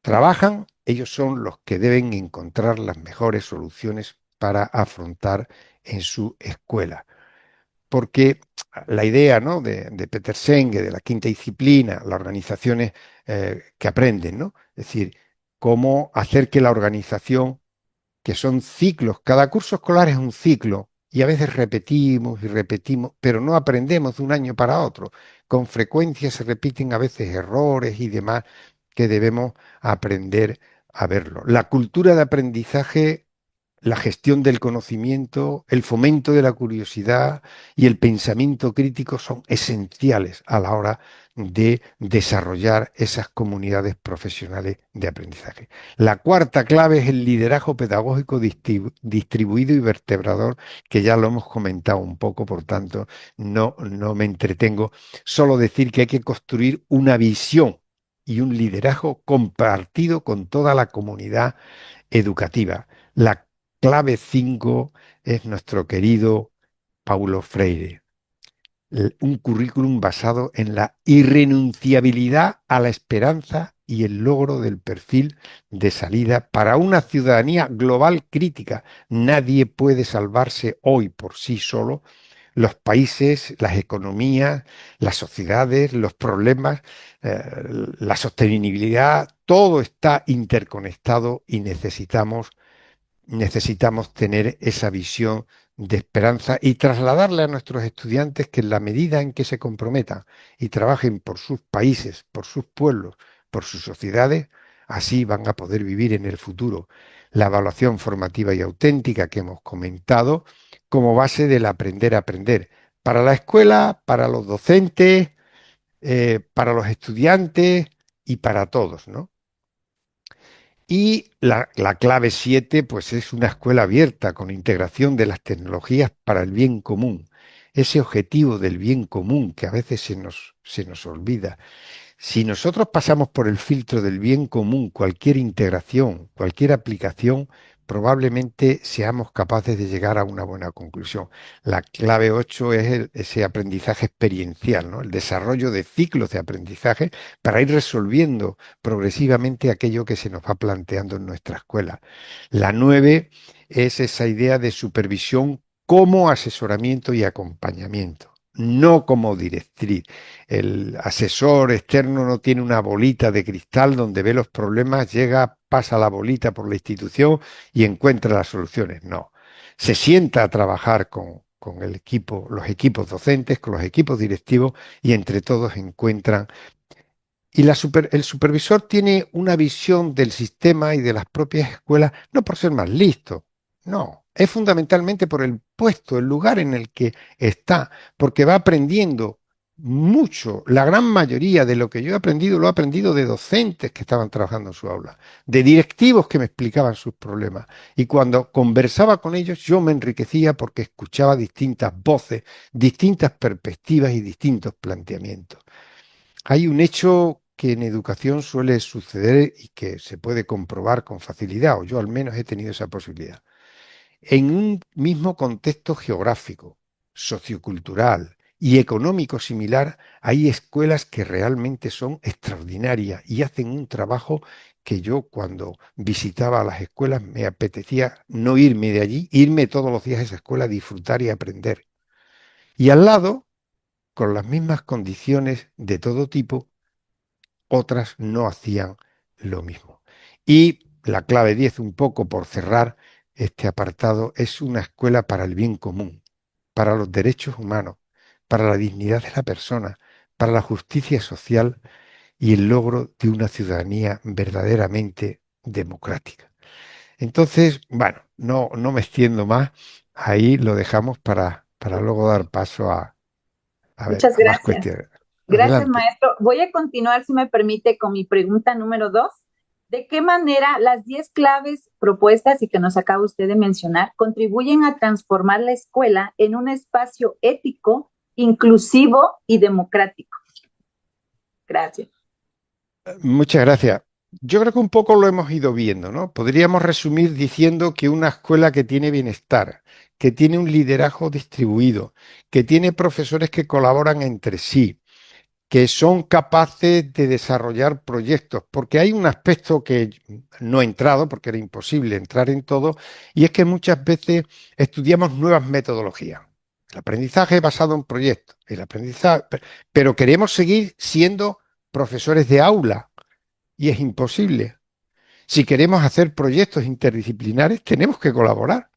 trabajan, ellos son los que deben encontrar las mejores soluciones para afrontar en su escuela. Porque la idea, ¿no?, de Peter Senge, de la quinta disciplina, las organizaciones que aprenden, ¿no? Es decir, cómo hacer que la organización, que son ciclos, cada curso escolar es un ciclo, y a veces repetimos y repetimos, pero no aprendemos de un año para otro. Con frecuencia se repiten a veces errores y demás que debemos aprender a verlo. La cultura de aprendizaje, la gestión del conocimiento, el fomento de la curiosidad y el pensamiento crítico son esenciales a la hora de desarrollar esas comunidades profesionales de aprendizaje. La cuarta clave es el liderazgo pedagógico distribuido y vertebrador, que ya lo hemos comentado un poco, por tanto no me entretengo. Solo decir que hay que construir una visión y un liderazgo compartido con toda la comunidad educativa. La clave 5 es nuestro querido Paulo Freire. Un currículum basado en la irrenunciabilidad a la esperanza y el logro del perfil de salida para una ciudadanía global crítica. Nadie puede salvarse hoy por sí solo. Los países, las economías, las sociedades, los problemas, la sostenibilidad, todo está interconectado y necesitamos tener esa visión de esperanza y trasladarle a nuestros estudiantes que en la medida en que se comprometan y trabajen por sus países, por sus pueblos, por sus sociedades, así van a poder vivir en el futuro. La evaluación formativa y auténtica que hemos comentado como base del aprender a aprender, para la escuela, para los docentes, para los estudiantes y para todos, ¿no? Y la clave 7, pues es una escuela abierta con integración de las tecnologías para el bien común. Ese objetivo del bien común que a veces se nos olvida. Si nosotros pasamos por el filtro del bien común, cualquier integración, cualquier aplicación, probablemente seamos capaces de llegar a una buena conclusión. La clave 8 es ese aprendizaje experiencial, ¿no? El desarrollo de ciclos de aprendizaje para ir resolviendo progresivamente aquello que se nos va planteando en nuestra escuela. La 9 es esa idea de supervisión como asesoramiento y acompañamiento, no como directriz. El asesor externo no tiene una bolita de cristal donde ve los problemas, llega, pasa la bolita por la institución y encuentra las soluciones. No. Se sienta a trabajar con el equipo, los equipos docentes, con los equipos directivos, y entre todos encuentran. Y el supervisor tiene una visión del sistema y de las propias escuelas, no por ser más listo, no, es fundamentalmente por el puesto, el lugar en el que está, porque va aprendiendo mucho. La gran mayoría de lo que yo he aprendido lo he aprendido de docentes que estaban trabajando en su aula, de directivos que me explicaban sus problemas. Y cuando conversaba con ellos, yo me enriquecía porque escuchaba distintas voces, distintas perspectivas y distintos planteamientos. Hay un hecho que en educación suele suceder y que se puede comprobar con facilidad, o yo al menos he tenido esa posibilidad. En un mismo contexto geográfico, sociocultural y económico similar, hay escuelas que realmente son extraordinarias y hacen un trabajo que yo, cuando visitaba las escuelas, me apetecía no irme de allí, irme todos los días a esa escuela a disfrutar y aprender. Y al lado, con las mismas condiciones de todo tipo, otras no hacían lo mismo. Y la clave 10, un poco por cerrar este apartado, es una escuela para el bien común, para los derechos humanos, para la dignidad de la persona, para la justicia social y el logro de una ciudadanía verdaderamente democrática. Entonces, bueno, no me extiendo más, ahí lo dejamos para luego dar paso a Muchas a más gracias. cuestiones. Gracias, Adelante. maestro. Voy a continuar, si me permite, con mi pregunta número 2. ¿De qué manera las 10 claves propuestas y que nos acaba usted de mencionar contribuyen a transformar la escuela en un espacio ético, inclusivo y democrático? Gracias. Muchas gracias. Yo creo que un poco lo hemos ido viendo, ¿no? Podríamos resumir diciendo que una escuela que tiene bienestar, que tiene un liderazgo distribuido, que tiene profesores que colaboran entre sí, que son capaces de desarrollar proyectos, porque hay un aspecto que no he entrado, porque era imposible entrar en todo, y es que muchas veces estudiamos nuevas metodologías. El aprendizaje basado en proyectos, el aprendizaje, pero queremos seguir siendo profesores de aula, y es imposible. Si queremos hacer proyectos interdisciplinares, tenemos que colaborar.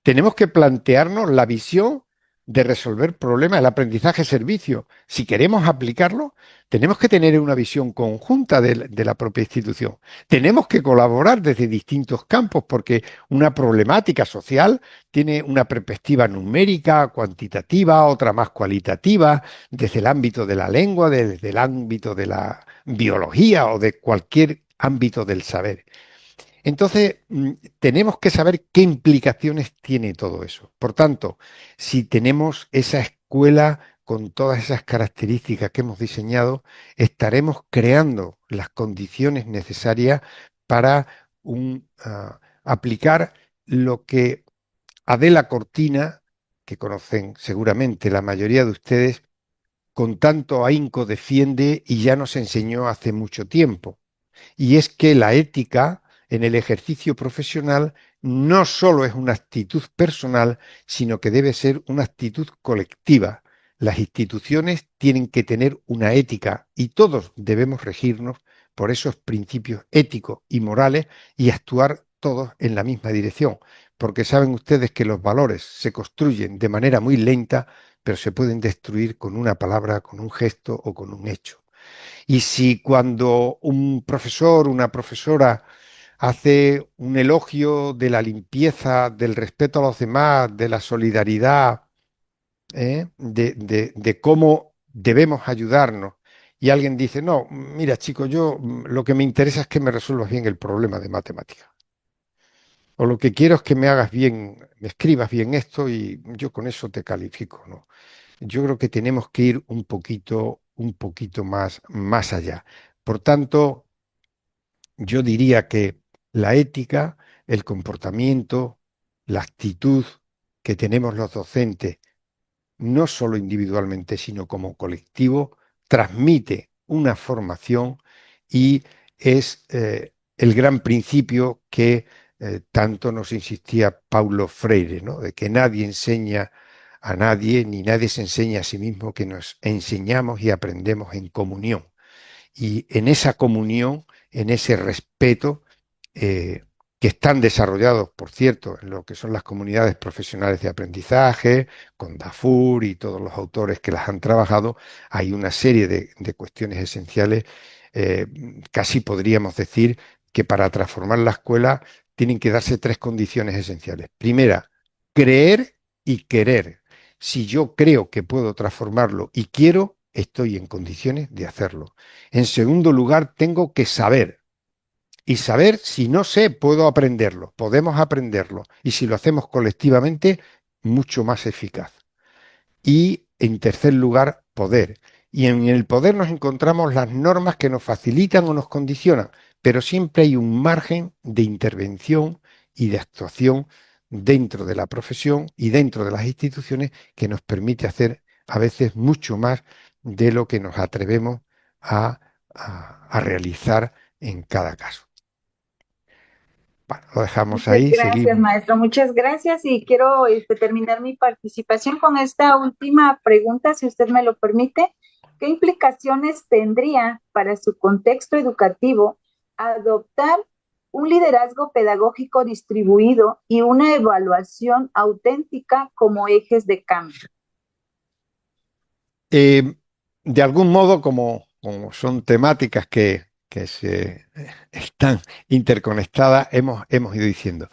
Tenemos que plantearnos la visión de resolver problemas, el aprendizaje-servicio. Si queremos aplicarlo, tenemos que tener una visión conjunta de la propia institución. Tenemos que colaborar desde distintos campos porque una problemática social tiene una perspectiva numérica, cuantitativa, otra más cualitativa, desde el ámbito de la lengua, desde el ámbito de la biología o de cualquier ámbito del saber. Entonces, tenemos que saber qué implicaciones tiene todo eso. Por tanto, si tenemos esa escuela con todas esas características que hemos diseñado, estaremos creando las condiciones necesarias para aplicar lo que Adela Cortina, que conocen seguramente la mayoría de ustedes, con tanto ahínco defiende y ya nos enseñó hace mucho tiempo. Y es que la ética en el ejercicio profesional no solo es una actitud personal, sino que debe ser una actitud colectiva. Las instituciones tienen que tener una ética y todos debemos regirnos por esos principios éticos y morales y actuar todos en la misma dirección, porque saben ustedes que los valores se construyen de manera muy lenta, pero se pueden destruir con una palabra, con un gesto o con un hecho. Y si cuando un profesor, una profesora hace un elogio de la limpieza, del respeto a los demás, de la solidaridad, de cómo debemos ayudarnos, y alguien dice, no, mira chico, yo lo que me interesa es que me resuelvas bien el problema de matemática. O lo que quiero es que me hagas bien, me escribas bien esto y yo con eso te califico, ¿no? Yo creo que tenemos que ir un poquito más allá. Por tanto, yo diría que la ética, el comportamiento, la actitud que tenemos los docentes, no solo individualmente, sino como colectivo, transmite una formación y es el gran principio que tanto nos insistía Paulo Freire, ¿no? De que nadie enseña a nadie, ni nadie se enseña a sí mismo, que nos enseñamos y aprendemos en comunión. Y en esa comunión, en ese respeto, eh, que están desarrollados, por cierto, en lo que son las comunidades profesionales de aprendizaje, con Dafur y todos los autores que las han trabajado, hay una serie de cuestiones esenciales. eh, Casi podríamos decir que para transformar la escuela tienen que darse tres condiciones esenciales. Primera, creer y querer. Si yo creo que puedo transformarlo y quiero, estoy en condiciones de hacerlo. En segundo lugar, tengo que saber. Y saber, si no sé, puedo aprenderlo, podemos aprenderlo. Y si lo hacemos colectivamente, mucho más eficaz. Y en tercer lugar, poder. Y en el poder nos encontramos las normas que nos facilitan o nos condicionan, pero siempre hay un margen de intervención y de actuación dentro de la profesión y dentro de las instituciones que nos permite hacer a veces mucho más de lo que nos atrevemos a realizar en cada caso. Bueno, lo dejamos Muchas ahí, gracias, seguimos. maestro. Muchas gracias. Y quiero terminar mi participación con esta última pregunta, si usted me lo permite. ¿Qué implicaciones tendría para su contexto educativo adoptar un liderazgo pedagógico distribuido y una evaluación auténtica como ejes de cambio? Eh, de algún modo, como son temáticas que están interconectadas, hemos ido diciendo.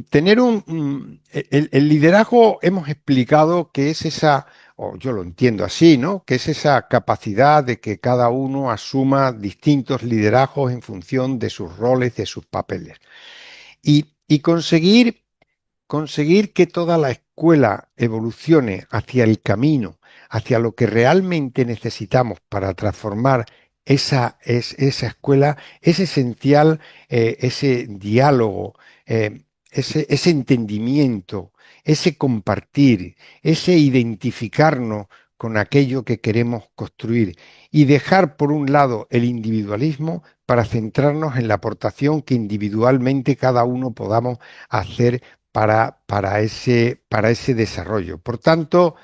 Tener el liderazgo hemos explicado que es esa, o yo lo entiendo así, ¿no? Que es esa capacidad de que cada uno asuma distintos liderazgos en función de sus roles, de sus papeles. Y conseguir que toda la escuela evolucione hacia el camino, hacia lo que realmente necesitamos para transformar esa escuela, es esencial ese diálogo, ese entendimiento, ese compartir, ese identificarnos con aquello que queremos construir y dejar por un lado el individualismo para centrarnos en la aportación que individualmente cada uno podamos hacer para ese desarrollo. Por tanto,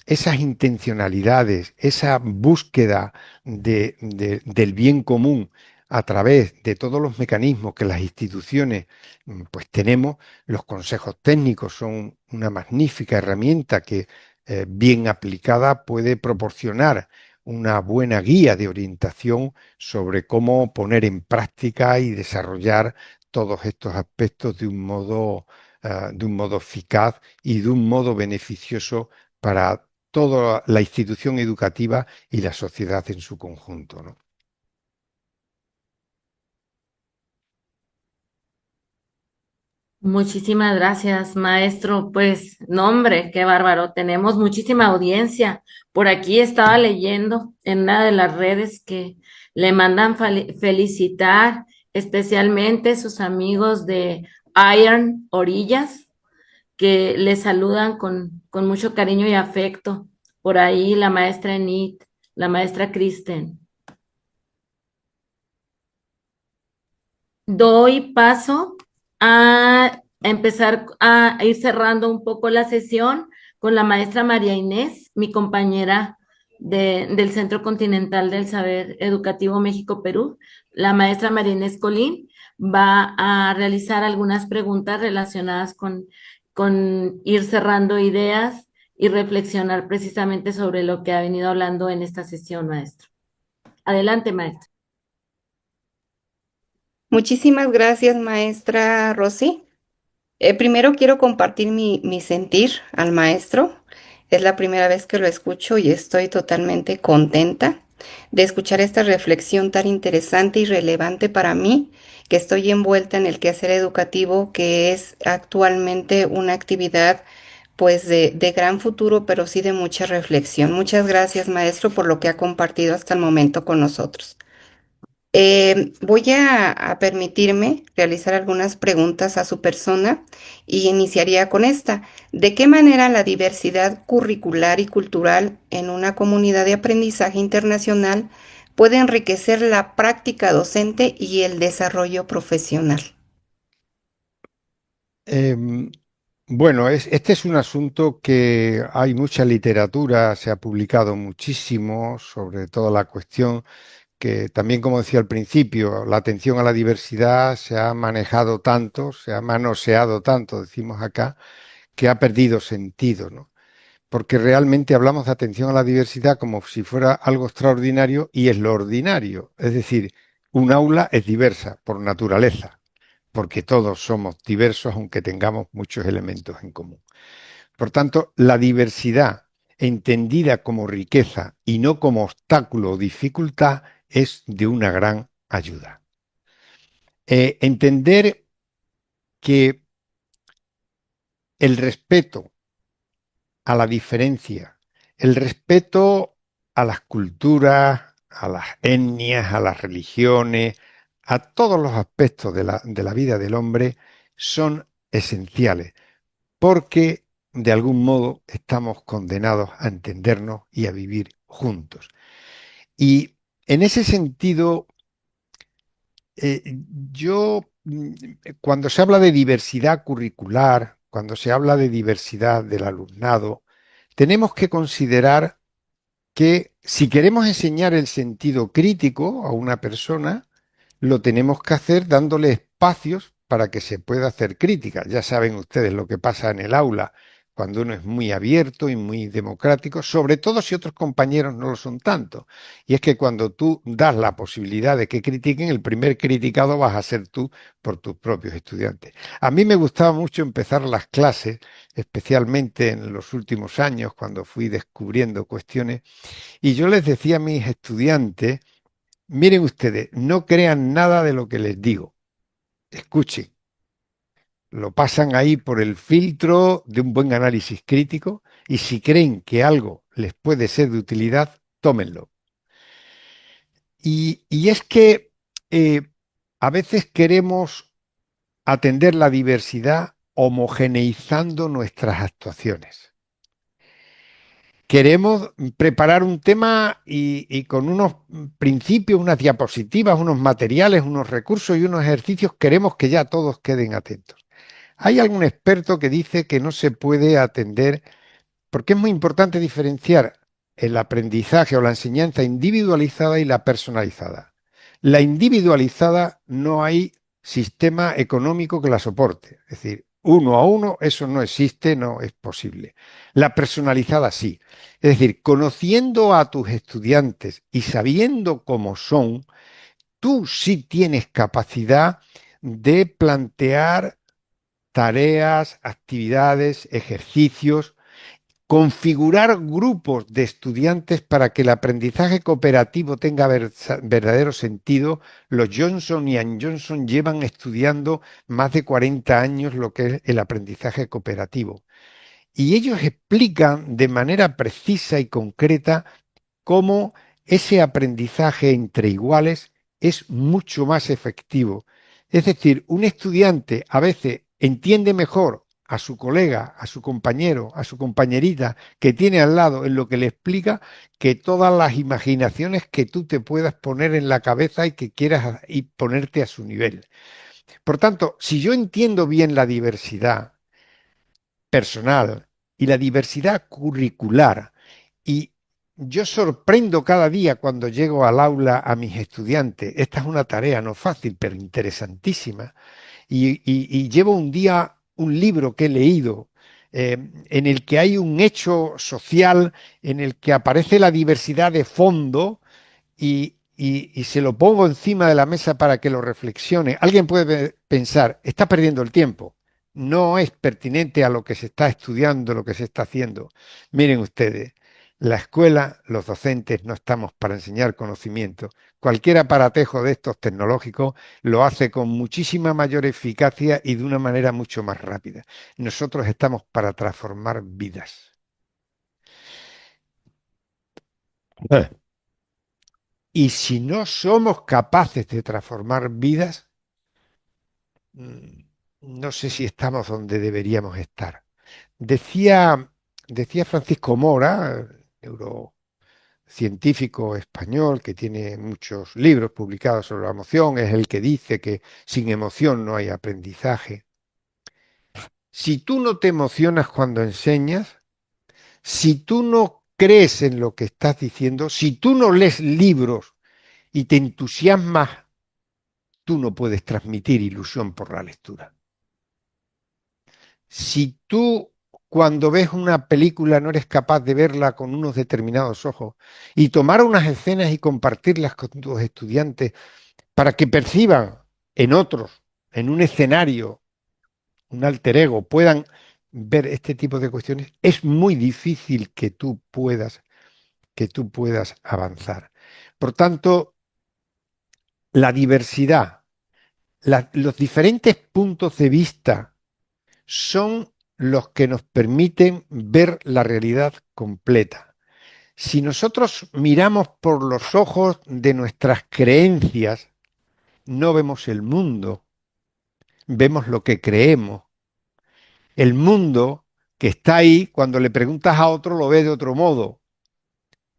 esas intencionalidades, esa búsqueda del bien común a través de todos los mecanismos que las instituciones pues tenemos, los consejos técnicos son una magnífica herramienta que bien aplicada puede proporcionar una buena guía de orientación sobre cómo poner en práctica y desarrollar todos estos aspectos de un modo eficaz y de un modo beneficioso para toda la institución educativa y la sociedad en su conjunto, ¿no? Muchísimas gracias, maestro. Pues, no, hombre, qué bárbaro. Tenemos muchísima audiencia. Por aquí estaba leyendo en una de las redes que le mandan felicitar especialmente sus amigos de Iron Orillas, que le saludan con mucho cariño y afecto. Por ahí la maestra Enid, la maestra Kristen. Doy paso a empezar a ir cerrando un poco la sesión con la maestra María Inés, mi compañera del Centro Continental del Saber Educativo México-Perú. La maestra María Inés Colín va a realizar algunas preguntas relacionadas con ir cerrando ideas y reflexionar precisamente sobre lo que ha venido hablando en esta sesión, maestro. Adelante, maestra. Muchísimas gracias, maestra Rosy. Primero quiero compartir mi sentir al maestro. Es la primera vez que lo escucho y estoy totalmente contenta de escuchar esta reflexión tan interesante y relevante para mí, que estoy envuelta en el quehacer educativo, que es actualmente una actividad pues de gran futuro, pero sí de mucha reflexión. Muchas gracias, maestro, por lo que ha compartido hasta el momento con nosotros. Voy a permitirme realizar algunas preguntas a su persona y iniciaría con esta. ¿De qué manera la diversidad curricular y cultural en una comunidad de aprendizaje internacional puede enriquecer la práctica docente y el desarrollo profesional? Em, bueno, este es un asunto que hay mucha literatura, se ha publicado muchísimo sobre toda la cuestión que también, como decía al principio, la atención a la diversidad se ha manejado tanto, se ha manoseado tanto, decimos acá, que ha perdido sentido, ¿no? Porque realmente hablamos de atención a la diversidad como si fuera algo extraordinario y es lo ordinario. Es decir, un aula es diversa por naturaleza, porque todos somos diversos aunque tengamos muchos elementos en común. Por tanto, la diversidad entendida como riqueza y no como obstáculo o dificultad es de una gran ayuda. Entender que el respeto a la diferencia, el respeto a las culturas, a las etnias, a las religiones, a todos los aspectos de la vida del hombre son esenciales, porque de algún modo estamos condenados a entendernos y a vivir juntos. Y en ese sentido, eh, yo, cuando se habla de diversidad curricular, cuando se habla de diversidad del alumnado, tenemos que considerar que si queremos enseñar el sentido crítico a una persona, lo tenemos que hacer dándole espacios para que se pueda hacer crítica. Ya saben ustedes lo que pasa en el aula cuando uno es muy abierto y muy democrático, sobre todo si otros compañeros no lo son tanto. Y es que cuando tú das la posibilidad de que critiquen, el primer criticado vas a ser tú por tus propios estudiantes. A mí me gustaba mucho empezar las clases, especialmente en los últimos años, cuando fui descubriendo cuestiones, y yo les decía a mis estudiantes: miren ustedes, no crean nada de lo que les digo. Escuchen, lo pasan ahí por el filtro de un buen análisis crítico y si creen que algo les puede ser de utilidad, tómenlo. Y es que eh, a veces queremos atender la diversidad homogeneizando nuestras actuaciones. Queremos preparar un tema y con unos principios, unas diapositivas, unos materiales, unos recursos y unos ejercicios, queremos que ya todos queden atentos. Hay algún experto que dice que no se puede atender, porque es muy importante diferenciar el aprendizaje o la enseñanza individualizada y la personalizada. La individualizada no hay sistema económico que la soporte. Es decir, uno a uno, eso no existe, no es posible. La personalizada sí. Es decir, conociendo a tus estudiantes y sabiendo cómo son, tú sí tienes capacidad de plantear tareas, actividades, ejercicios, configurar grupos de estudiantes para que el aprendizaje cooperativo tenga verdadero sentido. Los Johnson y Ann Johnson llevan estudiando más de 40 años lo que es el aprendizaje cooperativo. Y ellos explican de manera precisa y concreta cómo ese aprendizaje entre iguales es mucho más efectivo. Es decir, un estudiante a veces entiende mejor a su colega, a su compañero, a su compañerita que tiene al lado en lo que le explica que todas las imaginaciones que tú te puedas poner en la cabeza y que quieras y ponerte a su nivel. Por tanto, si yo entiendo bien la diversidad personal y la diversidad curricular, y yo sorprendo cada día cuando llego al aula a mis estudiantes. Esta es una tarea no fácil, pero interesantísima. Y llevo un día un libro que he leído en el que hay un hecho social en el que aparece la diversidad de fondo y se lo pongo encima de la mesa para que lo reflexione. Alguien puede pensar, está perdiendo el tiempo. No es pertinente a lo que se está estudiando, lo que se está haciendo. Miren ustedes, la escuela, los docentes no estamos para enseñar conocimiento. Cualquier aparatejo de estos tecnológicos lo hace con muchísima mayor eficacia y de una manera mucho más rápida. Nosotros estamos para transformar vidas. Y si no somos capaces de transformar vidas, mm, no sé si estamos donde deberíamos estar. Decía, decía Francisco Mora, neurocientífico español que tiene muchos libros publicados sobre la emoción, es el que dice que sin emoción no hay aprendizaje. Si tú no te emocionas cuando enseñas, si tú no crees en lo que estás diciendo, si tú no lees libros y te entusiasmas, tú no puedes transmitir ilusión por la lectura. Si tú cuando ves una película no eres capaz de verla con unos determinados ojos y tomar unas escenas y compartirlas con tus estudiantes para que perciban en otros, en un escenario, un alter ego, puedan ver este tipo de cuestiones, es muy difícil que tú puedas avanzar. Por tanto, la diversidad, los diferentes puntos de vista son los que nos permiten ver la realidad completa. Si nosotros miramos por los ojos de nuestras creencias, no vemos el mundo, vemos lo que creemos. El mundo que está ahí, cuando le preguntas a otro, lo ve de otro modo,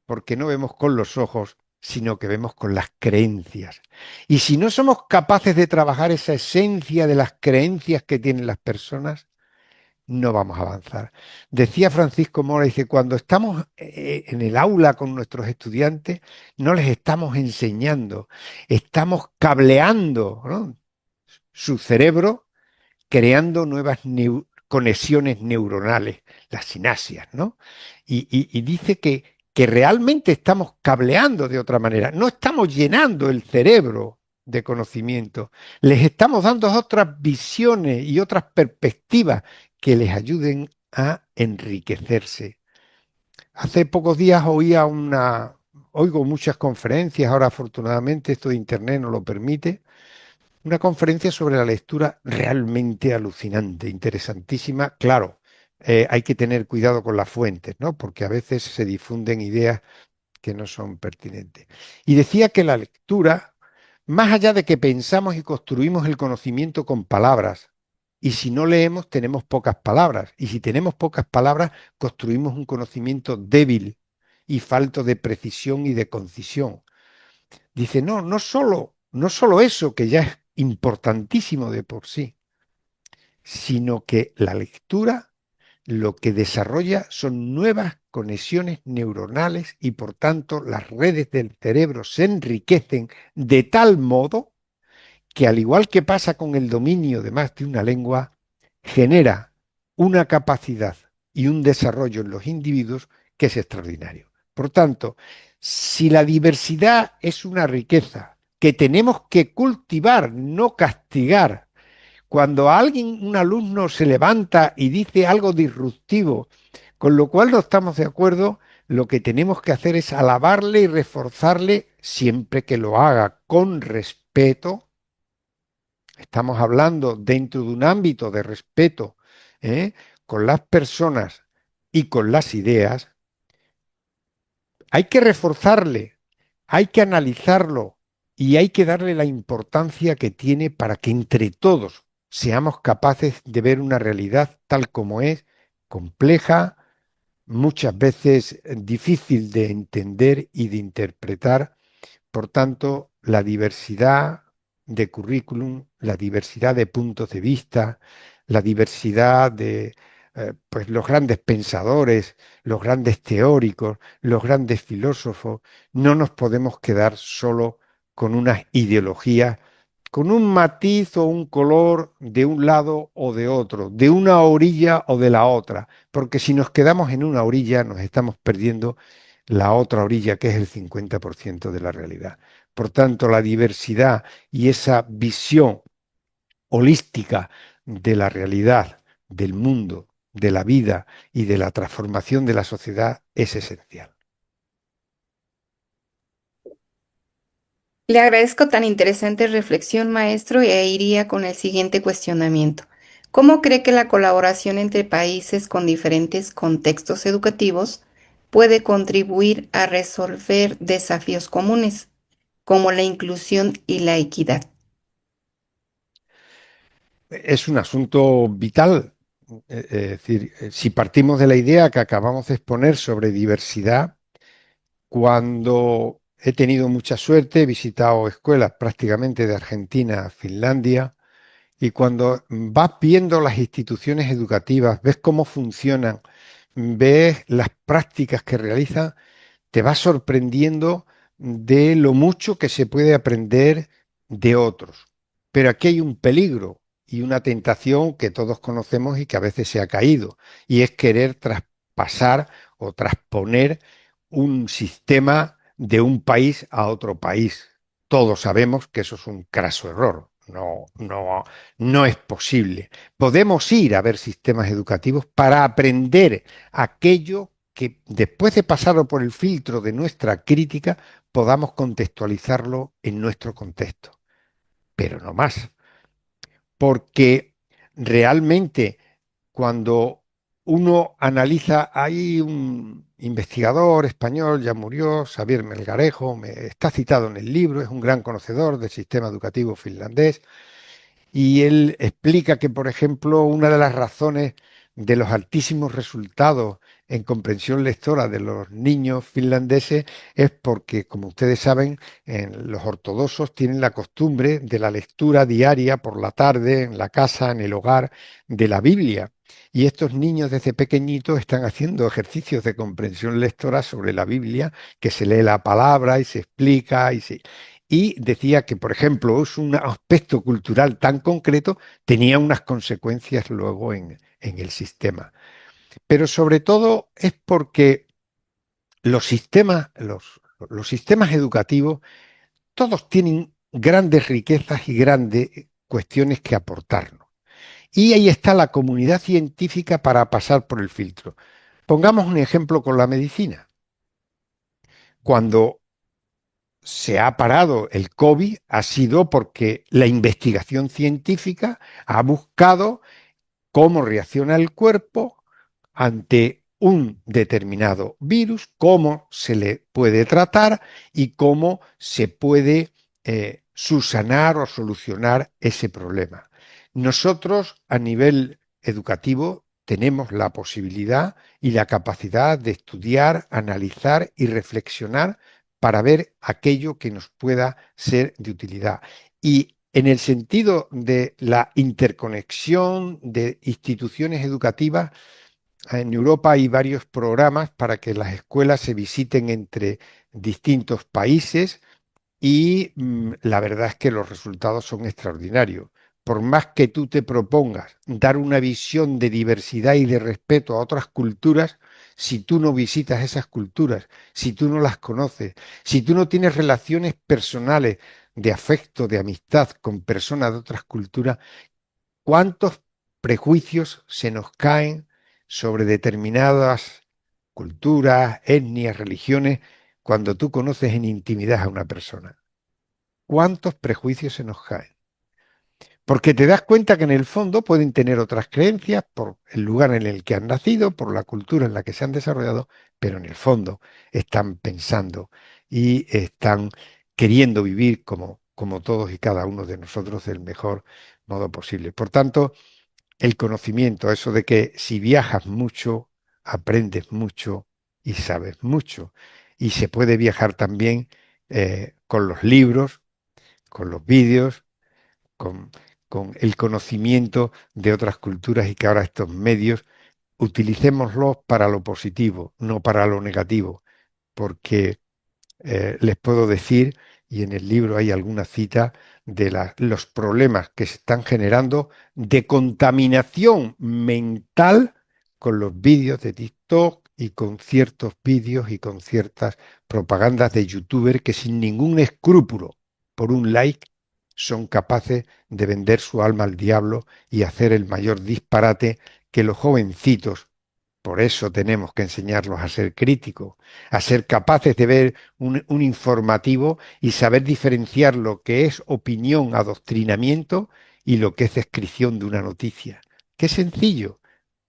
porque no vemos con los ojos, sino que vemos con las creencias. Y si no somos capaces de trabajar esa esencia de las creencias que tienen las personas, no vamos a avanzar. Decía Francisco Mora, dice, cuando estamos en el aula con nuestros estudiantes, no les estamos enseñando, estamos cableando, ¿no?, su cerebro, creando nuevas conexiones neuronales, las sinapsis, ¿no? Y dice que realmente estamos cableando de otra manera, no estamos llenando el cerebro de conocimiento, les estamos dando otras visiones y otras perspectivas que les ayuden a enriquecerse. Hace pocos días oigo muchas conferencias, ahora afortunadamente esto de internet nos lo permite, una conferencia sobre la lectura realmente alucinante, interesantísima. Claro, hay que tener cuidado con las fuentes, ¿no? Porque a veces se difunden ideas que no son pertinentes. Y decía que la lectura, más allá de que pensamos y construimos el conocimiento con palabras, y si no leemos tenemos pocas palabras, y si tenemos pocas palabras construimos un conocimiento débil y falto de precisión y de concisión. Dice, no solo eso, que ya es importantísimo de por sí, sino que la lectura lo que desarrolla son nuevas conexiones neuronales y por tanto las redes del cerebro se enriquecen de tal modo que, al igual que pasa con el dominio de más de una lengua, genera una capacidad y un desarrollo en los individuos que es extraordinario. Por tanto, si la diversidad es una riqueza que tenemos que cultivar, no castigar, cuando alguien, un alumno, se levanta y dice algo disruptivo, con lo cual no estamos de acuerdo, lo que tenemos que hacer es alabarle y reforzarle siempre que lo haga con respeto. Estamos hablando dentro de un ámbito de respeto, con las personas y con las ideas. Hay que reforzarle, hay que analizarlo y hay que darle la importancia que tiene para que entre todos seamos capaces de ver una realidad tal como es, compleja, muchas veces difícil de entender y de interpretar. Por tanto, la diversidad de currículum, la diversidad de puntos de vista, la diversidad de pues los grandes pensadores, los grandes teóricos, los grandes filósofos, no nos podemos quedar solo con unas ideologías, con un matiz o un color de un lado o de otro, de una orilla o de la otra, porque si nos quedamos en una orilla nos estamos perdiendo la otra orilla, que es el 50% de la realidad. Por tanto, la diversidad y esa visión holística de la realidad, del mundo, de la vida y de la transformación de la sociedad es esencial. Le agradezco tan interesante reflexión, maestro, e iría con el siguiente cuestionamiento. ¿Cómo cree que la colaboración entre países con diferentes contextos educativos puede contribuir a resolver desafíos comunes, como la inclusión y la equidad? Es un asunto vital. Es decir, si partimos de la idea que acabamos de exponer sobre diversidad, cuando he tenido mucha suerte, he visitado escuelas prácticamente de Argentina a Finlandia, y cuando vas viendo las instituciones educativas, ves cómo funcionan, ves las prácticas que realizan, te vas sorprendiendo de lo mucho que se puede aprender de otros. Pero aquí hay un peligro y una tentación que todos conocemos y que a veces se ha caído, y es querer traspasar o transponer un sistema de un país a otro país. Todos sabemos que eso es un craso error. No es posible. Podemos ir a ver sistemas educativos para aprender aquello que, después de pasarlo por el filtro de nuestra crítica, podamos contextualizarlo en nuestro contexto. Pero no más. Porque realmente, cuando uno analiza, hay un investigador español, ya murió, Xavier Melgarejo, está citado en el libro, es un gran conocedor del sistema educativo finlandés, y él explica que, por ejemplo, una de las razones de los altísimos resultados en comprensión lectora de los niños finlandeses es porque, como ustedes saben, los ortodoxos tienen la costumbre de la lectura diaria por la tarde, en la casa, en el hogar, de la Biblia. Y estos niños desde pequeñitos están haciendo ejercicios de comprensión lectora sobre la Biblia, que se lee la palabra y se explica y decía que, por ejemplo, es un aspecto cultural tan concreto, tenía unas consecuencias luego en el sistema. Pero sobre todo es porque los sistemas educativos, todos tienen grandes riquezas y grandes cuestiones que aportarnos. Y ahí está la comunidad científica para pasar por el filtro. Pongamos un ejemplo con la medicina. Cuando se ha parado el COVID ha sido porque la investigación científica ha buscado cómo reacciona el cuerpo ante un determinado virus, cómo se le puede tratar y cómo se puede subsanar o solucionar ese problema. Nosotros, a nivel educativo, tenemos la posibilidad y la capacidad de estudiar, analizar y reflexionar para ver aquello que nos pueda ser de utilidad. Y en el sentido de la interconexión de instituciones educativas, en Europa hay varios programas para que las escuelas se visiten entre distintos países y la verdad es que los resultados son extraordinarios. Por más que tú te propongas dar una visión de diversidad y de respeto a otras culturas, si tú no visitas esas culturas, si tú no las conoces, si tú no tienes relaciones personales de afecto, de amistad con personas de otras culturas, ¿cuántos prejuicios se nos caen sobre determinadas culturas, etnias, religiones, cuando tú conoces en intimidad a una persona? ¿Cuántos prejuicios se nos caen? Porque te das cuenta que en el fondo pueden tener otras creencias por el lugar en el que han nacido, por la cultura en la que se han desarrollado, pero en el fondo están pensando y están queriendo vivir como todos y cada uno de nosotros del mejor modo posible. Por tanto, el conocimiento, eso de que si viajas mucho, aprendes mucho y sabes mucho. Y se puede viajar también con los libros, con los vídeos, con, con el conocimiento de otras culturas y que ahora estos medios utilicémoslos para lo positivo, no para lo negativo, porque les puedo decir, y en el libro hay alguna cita, de los problemas que se están generando de contaminación mental con los vídeos de TikTok y con ciertos vídeos y con ciertas propagandas de youtubers que sin ningún escrúpulo por un like son capaces de vender su alma al diablo y hacer el mayor disparate que los jovencitos. Por eso tenemos que enseñarlos a ser críticos, a ser capaces de ver un informativo y saber diferenciar lo que es opinión, adoctrinamiento y lo que es descripción de una noticia. Qué sencillo.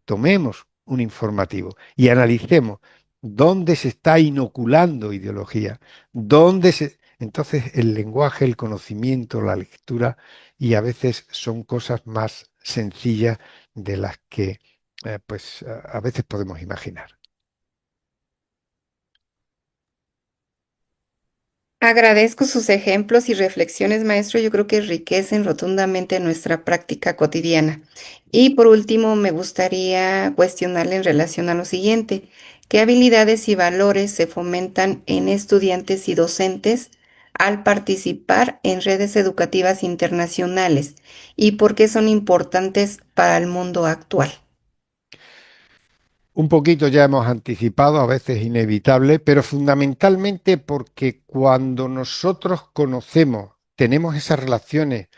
Tomemos un informativo y analicemos dónde se está inoculando ideología, dónde se... Entonces el lenguaje, el conocimiento, la lectura y a veces son cosas más sencillas de las que a veces podemos imaginar. Agradezco sus ejemplos y reflexiones, maestro. Yo creo que enriquecen rotundamente nuestra práctica cotidiana. Y por último, me gustaría cuestionarle en relación a lo siguiente. ¿Qué habilidades y valores se fomentan en estudiantes y docentes al participar en redes educativas internacionales? ¿Y por qué son importantes para el mundo actual? Un poquito ya hemos anticipado, a veces inevitable, pero fundamentalmente porque cuando nosotros conocemos, tenemos esas relaciones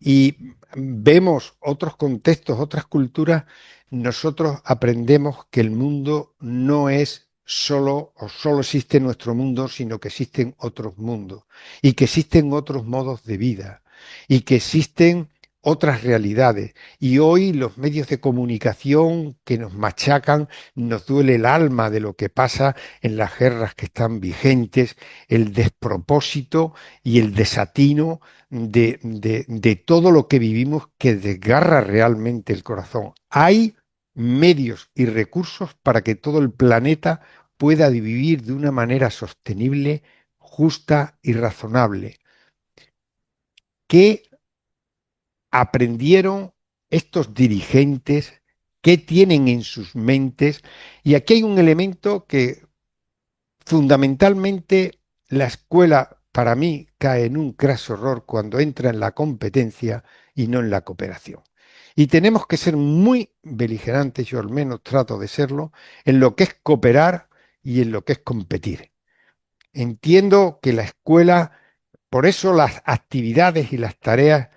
y vemos otros contextos, otras culturas, nosotros aprendemos que el mundo no es solo o solo existe nuestro mundo, sino que existen otros mundos y que existen otros modos de vida y que existen otras realidades. Y hoy los medios de comunicación que nos machacan, nos duele el alma de lo que pasa en las guerras que están vigentes, el despropósito y el desatino de todo lo que vivimos que desgarra realmente el corazón. Hay medios y recursos para que todo el planeta pueda vivir de una manera sostenible, justa y razonable. ¿Qué aprendieron estos dirigentes? ¿Qué tienen en sus mentes? Y aquí hay un elemento que fundamentalmente la escuela para mí cae en un craso error cuando entra en la competencia y no en la cooperación. Y tenemos que ser muy beligerantes, yo al menos trato de serlo, en lo que es cooperar y en lo que es competir. Entiendo que la escuela, por eso las actividades y las tareas,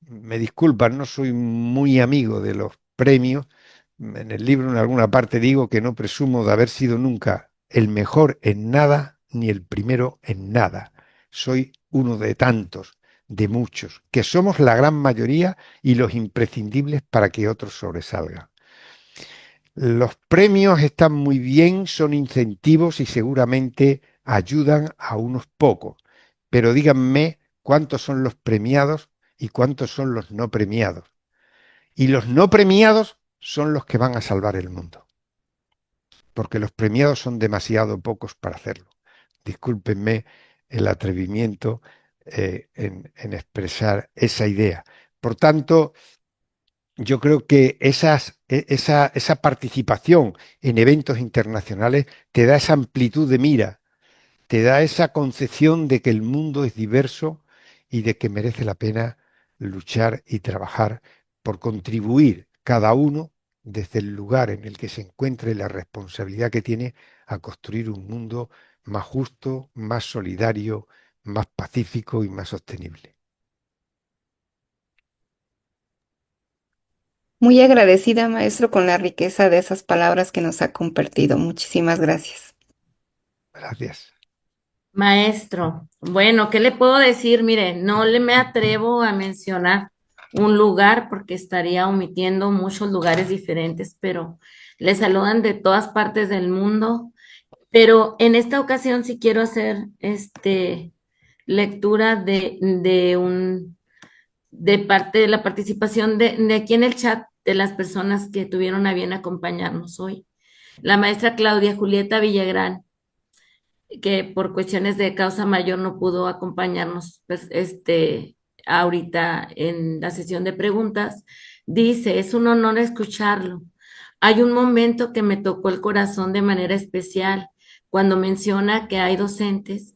me disculpan, no soy muy amigo de los premios. En el libro en alguna parte digo que no presumo de haber sido nunca el mejor en nada ni el primero en nada. Soy uno de tantos, de muchos, que somos la gran mayoría y los imprescindibles para que otros sobresalgan. Los premios están muy bien, son incentivos y seguramente ayudan a unos pocos, pero díganme cuántos son los premiados y cuántos son los no premiados. Y los no premiados son los que van a salvar el mundo, porque los premiados son demasiado pocos para hacerlo. Discúlpenme el atrevimiento en expresar esa idea. Por tanto, yo creo que esa participación en eventos internacionales te da esa amplitud de mira, te da esa concepción de que el mundo es diverso y de que merece la pena luchar y trabajar por contribuir cada uno desde el lugar en el que se encuentre y la responsabilidad que tiene a construir un mundo más justo, más solidario, más pacífico y más sostenible. Muy agradecida, maestro, con la riqueza de esas palabras que nos ha compartido. Muchísimas gracias. Gracias. Maestro, bueno, ¿qué le puedo decir? Mire, no le me atrevo a mencionar un lugar porque estaría omitiendo muchos lugares diferentes, pero le saludan de todas partes del mundo. Pero en esta ocasión sí quiero hacer lectura de parte de la participación de aquí en el chat de las personas que tuvieron a bien acompañarnos hoy. La maestra Claudia Julieta Villagrán, que por cuestiones de causa mayor no pudo acompañarnos pues, ahorita en la sesión de preguntas, dice, es un honor escucharlo. Hay un momento que me tocó el corazón de manera especial cuando menciona que hay docentes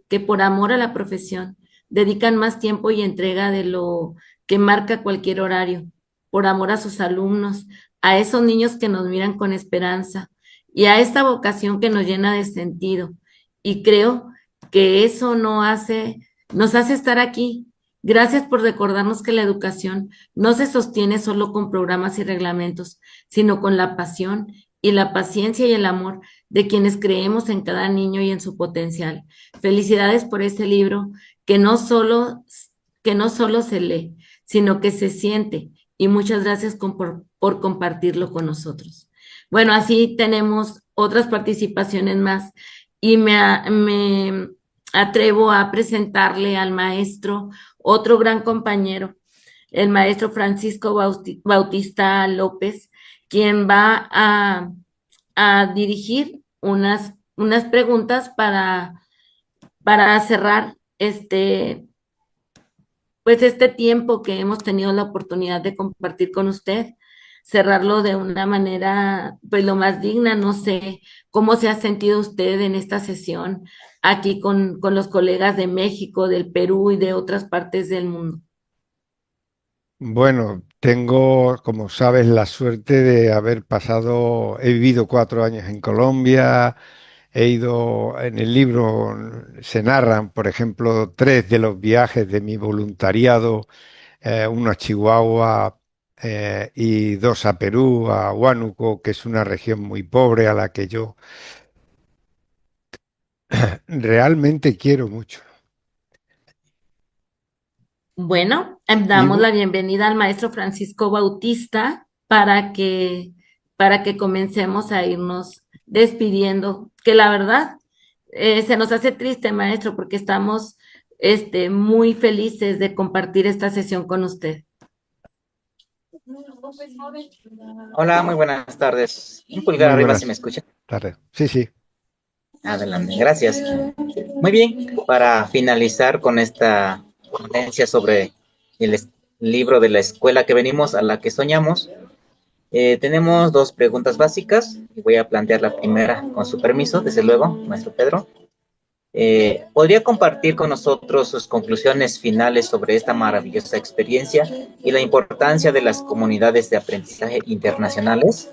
que por amor a la profesión dedican más tiempo y entrega de lo que marca cualquier horario, por amor a sus alumnos, a esos niños que nos miran con esperanza y a esta vocación que nos llena de sentido. Y creo que eso nos hace estar aquí. Gracias por recordarnos que la educación no se sostiene solo con programas y reglamentos, sino con la pasión y la paciencia y el amor de quienes creemos en cada niño y en su potencial. Felicidades por este libro que no solo se lee, sino que se siente. Y muchas gracias por compartirlo con nosotros. Bueno, así tenemos otras participaciones más y me atrevo a presentarle al maestro, otro gran compañero, el maestro Francisco Bautista López, quien va a dirigir unas preguntas para cerrar pues este tiempo que hemos tenido la oportunidad de compartir con usted, cerrarlo de una manera, pues lo más digna. No sé cómo se ha sentido usted en esta sesión aquí con los colegas de México, del Perú y de otras partes del mundo. Bueno, tengo, como sabes, la suerte de haber pasado, he vivido 4 años en Colombia, he ido, en el libro se narran, por ejemplo, 3 de los viajes de mi voluntariado, uno a Chihuahua y 2 a Perú, a Huánuco, que es una región muy pobre a la que yo realmente quiero mucho. Bueno, Y damos la bienvenida al maestro Francisco Bautista para que comencemos a irnos despidiendo, que la verdad se nos hace triste, maestro, porque estamos muy felices de compartir esta sesión con usted. Hola, muy buenas tardes. Un pulgar muy arriba buenas si me escucha. tardes. Sí, sí. Adelante, gracias. Muy bien, para finalizar con esta ponencia sobre el libro de la escuela que venimos, a la que soñamos, tenemos 2 preguntas básicas y voy a plantear la primera con su permiso, desde luego, maestro Pedro. ¿Podría compartir con nosotros sus conclusiones finales sobre esta maravillosa experiencia y la importancia de las comunidades de aprendizaje internacionales?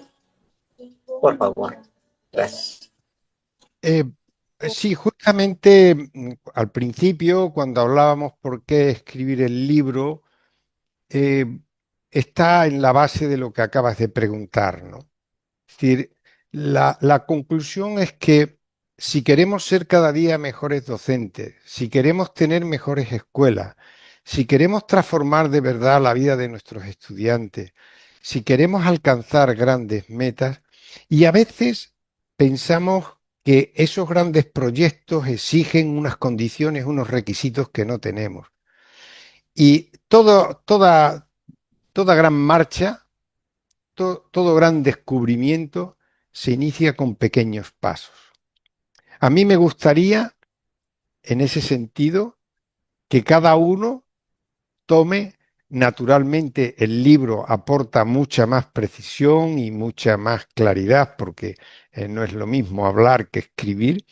Por favor, gracias. Eh, sí, justamente al principio, cuando hablábamos por qué escribir el libro, eh, está en la base de lo que acabas de preguntar, ¿no? Es decir, la conclusión es que si queremos ser cada día mejores docentes, si queremos tener mejores escuelas, si queremos transformar de verdad la vida de nuestros estudiantes, si queremos alcanzar grandes metas, Y a veces pensamos que esos grandes proyectos exigen unas condiciones, unos requisitos que no tenemos. Y toda gran marcha, todo gran descubrimiento se inicia con pequeños pasos. A mí me gustaría, en ese sentido, que cada uno tome, naturalmente el libro aporta mucha más precisión y mucha más claridad, porque no es lo mismo hablar que escribir,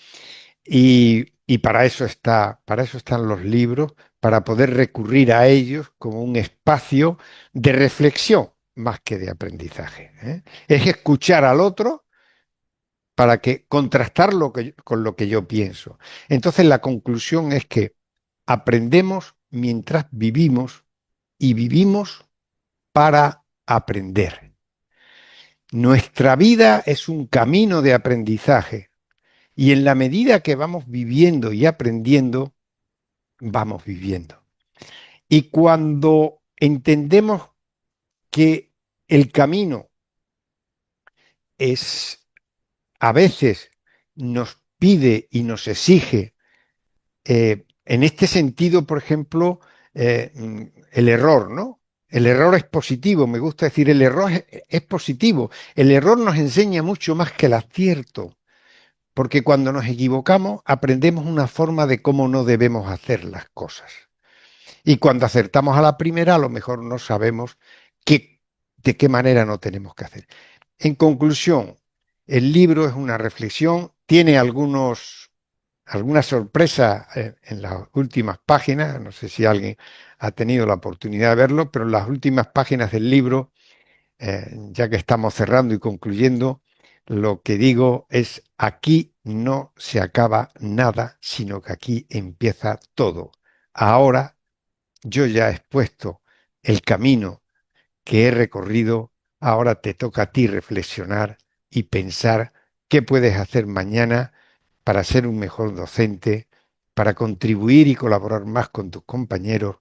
y para eso están los libros, para poder recurrir a ellos como un espacio de reflexión más que de aprendizaje, ¿eh? Es escuchar al otro para que contrastar con lo que yo pienso. Entonces la conclusión es que aprendemos mientras vivimos y vivimos para aprender. Nuestra vida es un camino de aprendizaje y en la medida que vamos viviendo y aprendiendo, vamos viviendo. Y cuando entendemos que el camino es, a veces nos pide y nos exige, en este sentido, por ejemplo, el error, ¿no? El error es positivo, me gusta decir, el error es positivo. El error nos enseña mucho más que el acierto, porque cuando nos equivocamos aprendemos una forma de cómo no debemos hacer las cosas. Y cuando acertamos a la primera, a lo mejor no sabemos de qué manera no tenemos que hacer. En conclusión, el libro es una reflexión, tiene alguna sorpresa en las últimas páginas, no sé si alguien ha tenido la oportunidad de verlo, pero en las últimas páginas del libro, ya que estamos cerrando y concluyendo, lo que digo es, aquí no se acaba nada, sino que aquí empieza todo. Ahora yo ya he expuesto el camino que he recorrido, ahora te toca a ti reflexionar y pensar qué puedes hacer mañana para ser un mejor docente, para contribuir y colaborar más con tus compañeros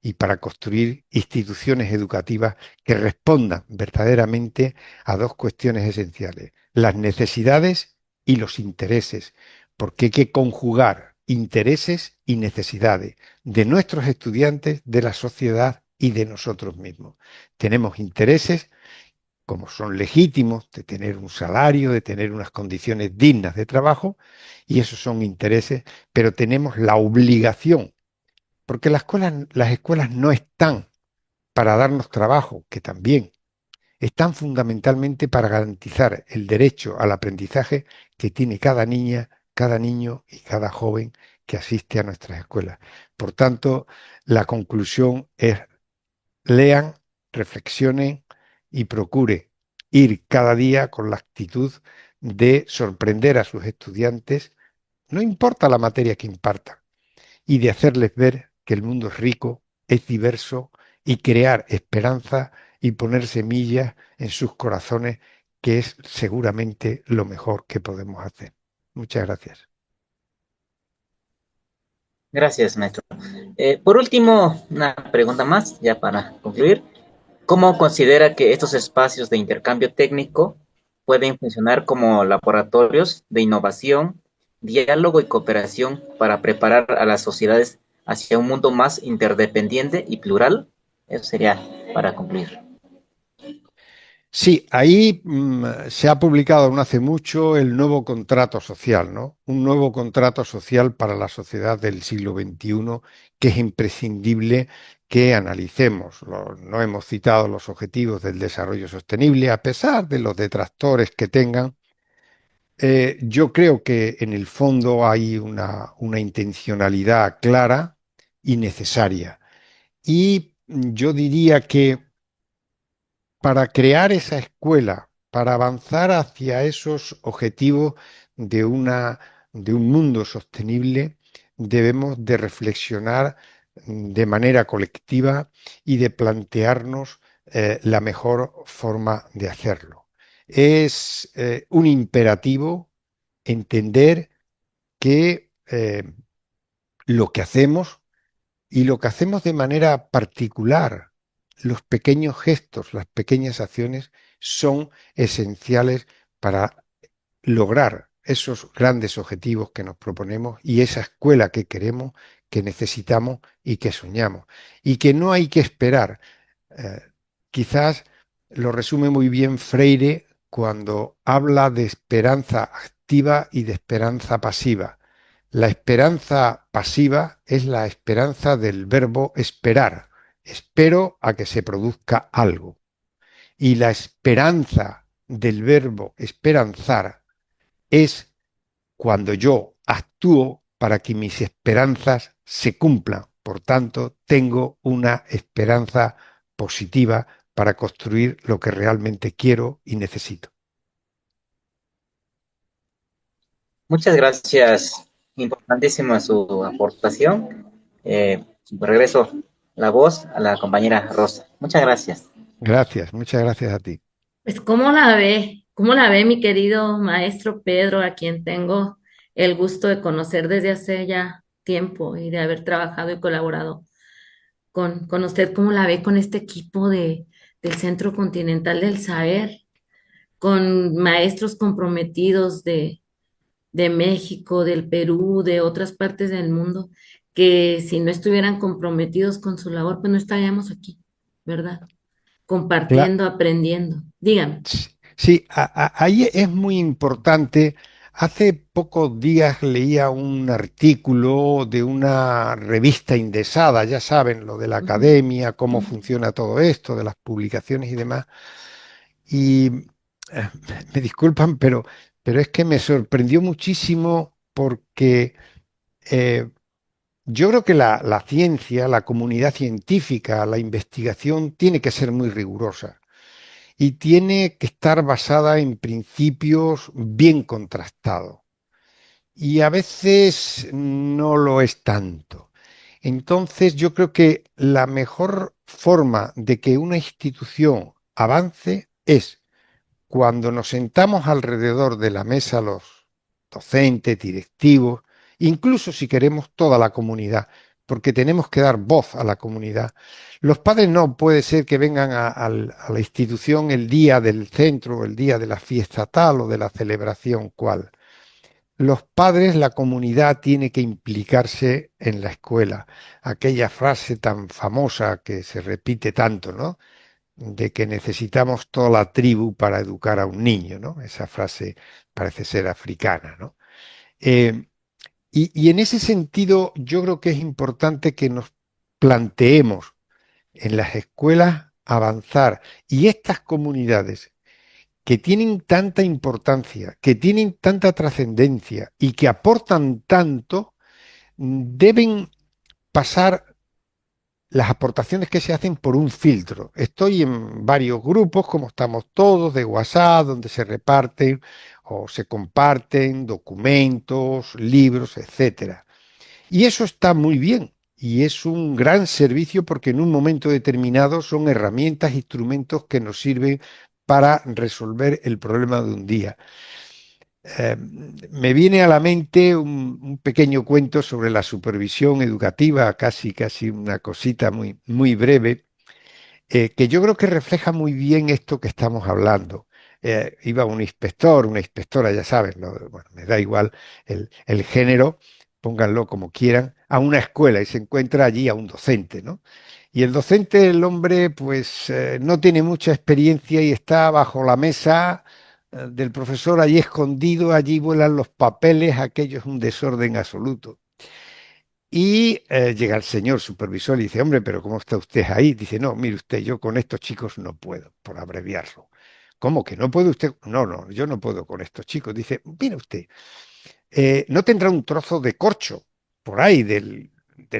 y para construir instituciones educativas que respondan verdaderamente a dos cuestiones esenciales, las necesidades y los intereses, porque hay que conjugar intereses y necesidades de nuestros estudiantes, de la sociedad y de nosotros mismos. Tenemos intereses, como son legítimos, de tener un salario, de tener unas condiciones dignas de trabajo, y esos son intereses, pero tenemos la obligación, porque las escuelas no están para darnos trabajo, que también, están fundamentalmente para garantizar el derecho al aprendizaje que tiene cada niña, cada niño y cada joven que asiste a nuestras escuelas. Por tanto, la conclusión es: lean, reflexionen y procure ir cada día con la actitud de sorprender a sus estudiantes, no importa la materia que impartan, y de hacerles ver que el mundo es rico, es diverso, y crear esperanza y poner semillas en sus corazones, que es seguramente lo mejor que podemos hacer. Muchas gracias. Gracias, maestro. Por último, una pregunta más, ya para concluir. ¿Cómo considera que estos espacios de intercambio técnico pueden funcionar como laboratorios de innovación, diálogo y cooperación para preparar a las sociedades hacia un mundo más interdependiente y plural? Eso sería para concluir. Sí, ahí se ha publicado no hace mucho el nuevo contrato social, ¿no? Un nuevo contrato social para la sociedad del siglo XXI que es imprescindible que analicemos. No hemos citado los objetivos del desarrollo sostenible, a pesar de los detractores que tengan. Yo creo que en el fondo hay una intencionalidad clara y necesaria. Y yo diría que para crear esa escuela, para avanzar hacia esos objetivos de de un mundo sostenible, debemos de reflexionar de manera colectiva y de plantearnos la mejor forma de hacerlo. Es un imperativo entender que lo que hacemos y lo que hacemos de manera particular, los pequeños gestos, las pequeñas acciones, son esenciales para lograr esos grandes objetivos que nos proponemos y esa escuela que queremos, que necesitamos y que soñamos. Y que no hay que esperar. Quizás lo resume muy bien Freire cuando habla de esperanza activa y de esperanza pasiva. La esperanza pasiva es la esperanza del verbo esperar. Espero a que se produzca algo. Y la esperanza del verbo esperanzar es cuando yo actúo para que mis esperanzas se cumplan. Por tanto, tengo una esperanza positiva para construir lo que realmente quiero y necesito. Muchas gracias. Importantísima su aportación. Regreso la voz a la compañera Rosa. Muchas gracias. Gracias, muchas gracias a ti. Pues, ¿cómo la ve? ¿Cómo la ve mi querido maestro Pedro, a quien tengo el gusto de conocer desde hace ya tiempo y de haber trabajado y colaborado con usted? ¿Cómo la ve con este equipo del Centro Continental del Saber, con maestros comprometidos de México, del Perú, de otras partes del mundo, que si no estuvieran comprometidos con su labor, pues no estaríamos aquí, ¿verdad? Cla- Compartiendo, aprendiendo. Dígame. Sí, ahí es muy importante. Hace pocos días leía un artículo de una revista indexada, ya saben, lo de la Ujú. academia, cómo funciona todo esto, de las publicaciones y demás. Y eh, me disculpan, pero es que me sorprendió muchísimo porque yo creo que la ciencia, la comunidad científica, la investigación tiene que ser muy rigurosa y tiene que estar basada en principios bien contrastados. Y a veces no lo es tanto. Entonces, yo creo que la mejor forma de que una institución avance es cuando nos sentamos alrededor de la mesa los docentes, directivos, incluso si queremos toda la comunidad, porque tenemos que dar voz a la comunidad. Los padres no puede ser que vengan a la institución el día del centro, el día de la fiesta tal o de la celebración cual. Los padres, la comunidad tiene que implicarse en la escuela. Aquella frase tan famosa que se repite tanto, ¿no? De que necesitamos toda la tribu para educar a un niño, ¿no? Esa frase parece ser africana, ¿no? Eh, y en ese sentido, yo creo que es importante que nos planteemos en las escuelas avanzar y estas comunidades que tienen tanta importancia, que tienen tanta trascendencia y que aportan tanto, deben pasar las aportaciones que se hacen por un filtro. Estoy en varios grupos, como estamos todos, de WhatsApp, donde se reparten o se comparten documentos, libros, etcétera. Y eso está muy bien y es un gran servicio porque en un momento determinado son herramientas, instrumentos que nos sirven para resolver el problema de un día. Me viene a la mente un pequeño cuento sobre la supervisión educativa, casi una cosita muy breve, que yo creo que refleja muy bien esto que estamos hablando. Iba un inspector, una inspectora, ya saben, bueno, me da igual el género, pónganlo como quieran, a una escuela y se encuentra allí a un docente, ¿no? Y el docente, el hombre, pues no tiene mucha experiencia y está bajo la mesa del profesor allí escondido, allí vuelan los papeles, aquello es un desorden absoluto. Y llega el señor supervisor y dice, hombre, pero ¿cómo está usted ahí? Dice, no, mire usted, yo con estos chicos no puedo, por abreviarlo. ¿Cómo que no puede usted? No, yo no puedo con estos chicos. Dice, mire usted, ¿no tendrá un trozo de corcho por ahí del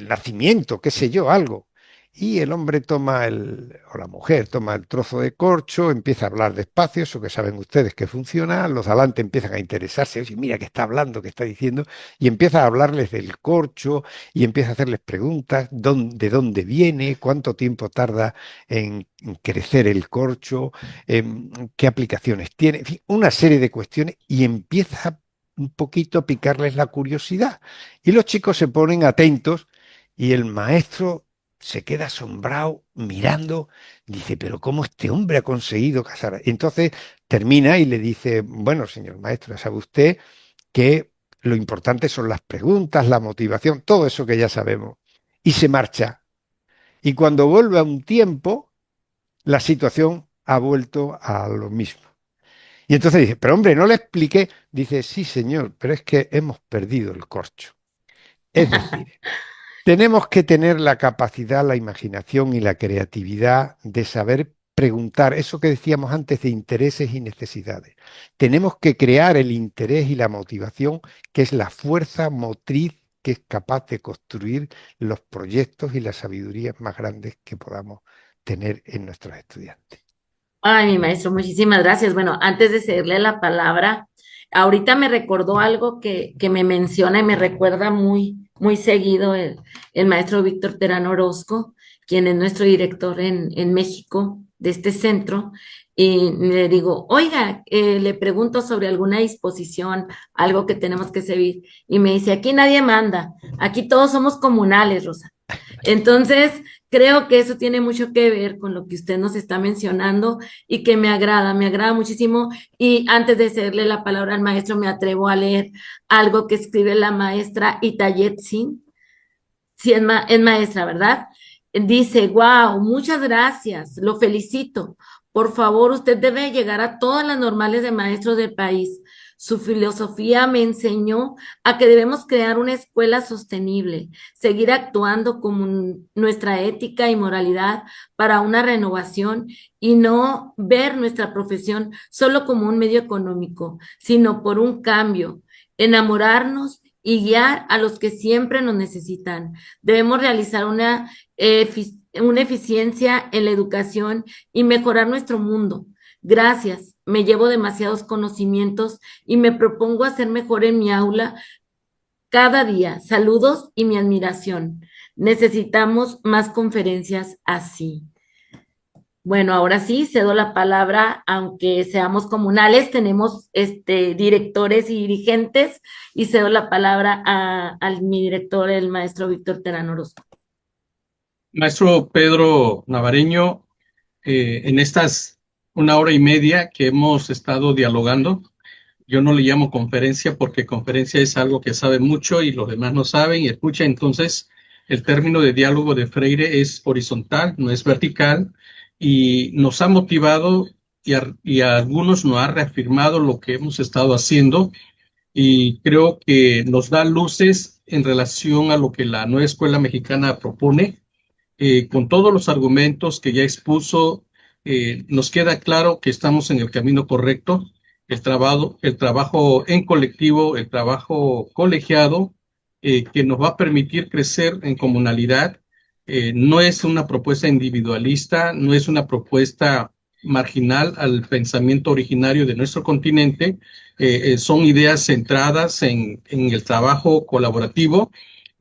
nacimiento, qué sé yo, algo? Y el hombre toma o la mujer toma el trozo de corcho, empieza a hablar despacio, eso que saben ustedes que funciona, los adelante empiezan a interesarse, oye, mira qué está hablando, qué está diciendo, y empieza a hablarles del corcho y empieza a hacerles preguntas, de dónde viene, cuánto tiempo tarda en crecer el corcho, qué aplicaciones tiene, en fin, una serie de cuestiones y empieza un poquito a picarles la curiosidad. Y los chicos se ponen atentos y el maestro se queda asombrado mirando, dice, pero ¿cómo este hombre ha conseguido casar? Y entonces termina y le dice, bueno, señor maestro, ¿sabe usted que lo importante son las preguntas, la motivación, todo eso que ya sabemos? Y se marcha. Y cuando vuelve a un tiempo, la situación ha vuelto a lo mismo. Y entonces dice, pero hombre, no le expliqué. Dice, sí, señor, pero es que hemos perdido el corcho. Es decir, tenemos que tener la capacidad, la imaginación y la creatividad de saber preguntar eso que decíamos antes de intereses y necesidades. Tenemos que crear el interés y la motivación, que es la fuerza motriz que es capaz de construir los proyectos y las sabidurías más grandes que podamos tener en nuestros estudiantes. Ay, mi maestro, muchísimas gracias. Bueno, antes de cederle la palabra, ahorita me recordó algo que me menciona y me recuerda muy seguido el maestro Víctor Terán Orozco, quien es nuestro director en México de este centro. Y le digo, oiga, le pregunto sobre alguna disposición, algo que tenemos que seguir. Y me dice, aquí nadie manda, aquí todos somos comunales, Rosa. Entonces, creo que eso tiene mucho que ver con lo que usted nos está mencionando y que me agrada muchísimo. Y antes de cederle la palabra al maestro, me atrevo a leer algo que escribe la maestra Itayet Sin. Sí, es maestra, ¿verdad? Dice, wow, muchas gracias, lo felicito. Por favor, usted debe llegar a todas las normales de maestros del país. Su filosofía me enseñó a que debemos crear una escuela sostenible, seguir actuando con nuestra ética y moralidad para una renovación y no ver nuestra profesión solo como un medio económico, sino por un cambio, enamorarnos y guiar a los que siempre nos necesitan. Debemos realizar una eficiencia en la educación y mejorar nuestro mundo. Gracias, me llevo demasiados conocimientos y me propongo hacer mejor en mi aula cada día. Saludos y mi admiración. Necesitamos más conferencias así. Bueno, ahora sí, cedo la palabra, aunque seamos comunales, tenemos directores y dirigentes, y cedo la palabra al mi director, el maestro Víctor Terán Orozco. Maestro Pedro Navareño, en estas 1 hora y media que hemos estado dialogando, yo no le llamo conferencia porque conferencia es algo que sabe mucho y los demás no saben y escucha. Entonces, el término de diálogo de Freire es horizontal, no es vertical, y nos ha motivado y a algunos nos ha reafirmado lo que hemos estado haciendo, y creo que nos da luces en relación a lo que la nueva escuela mexicana propone. Con todos los argumentos que ya expuso, nos queda claro que estamos en el camino correcto. El trabajo en colectivo, el trabajo colegiado, que nos va a permitir crecer en comunalidad. No es una propuesta individualista, no es una propuesta marginal al pensamiento originario de nuestro continente. Son ideas centradas en el trabajo colaborativo,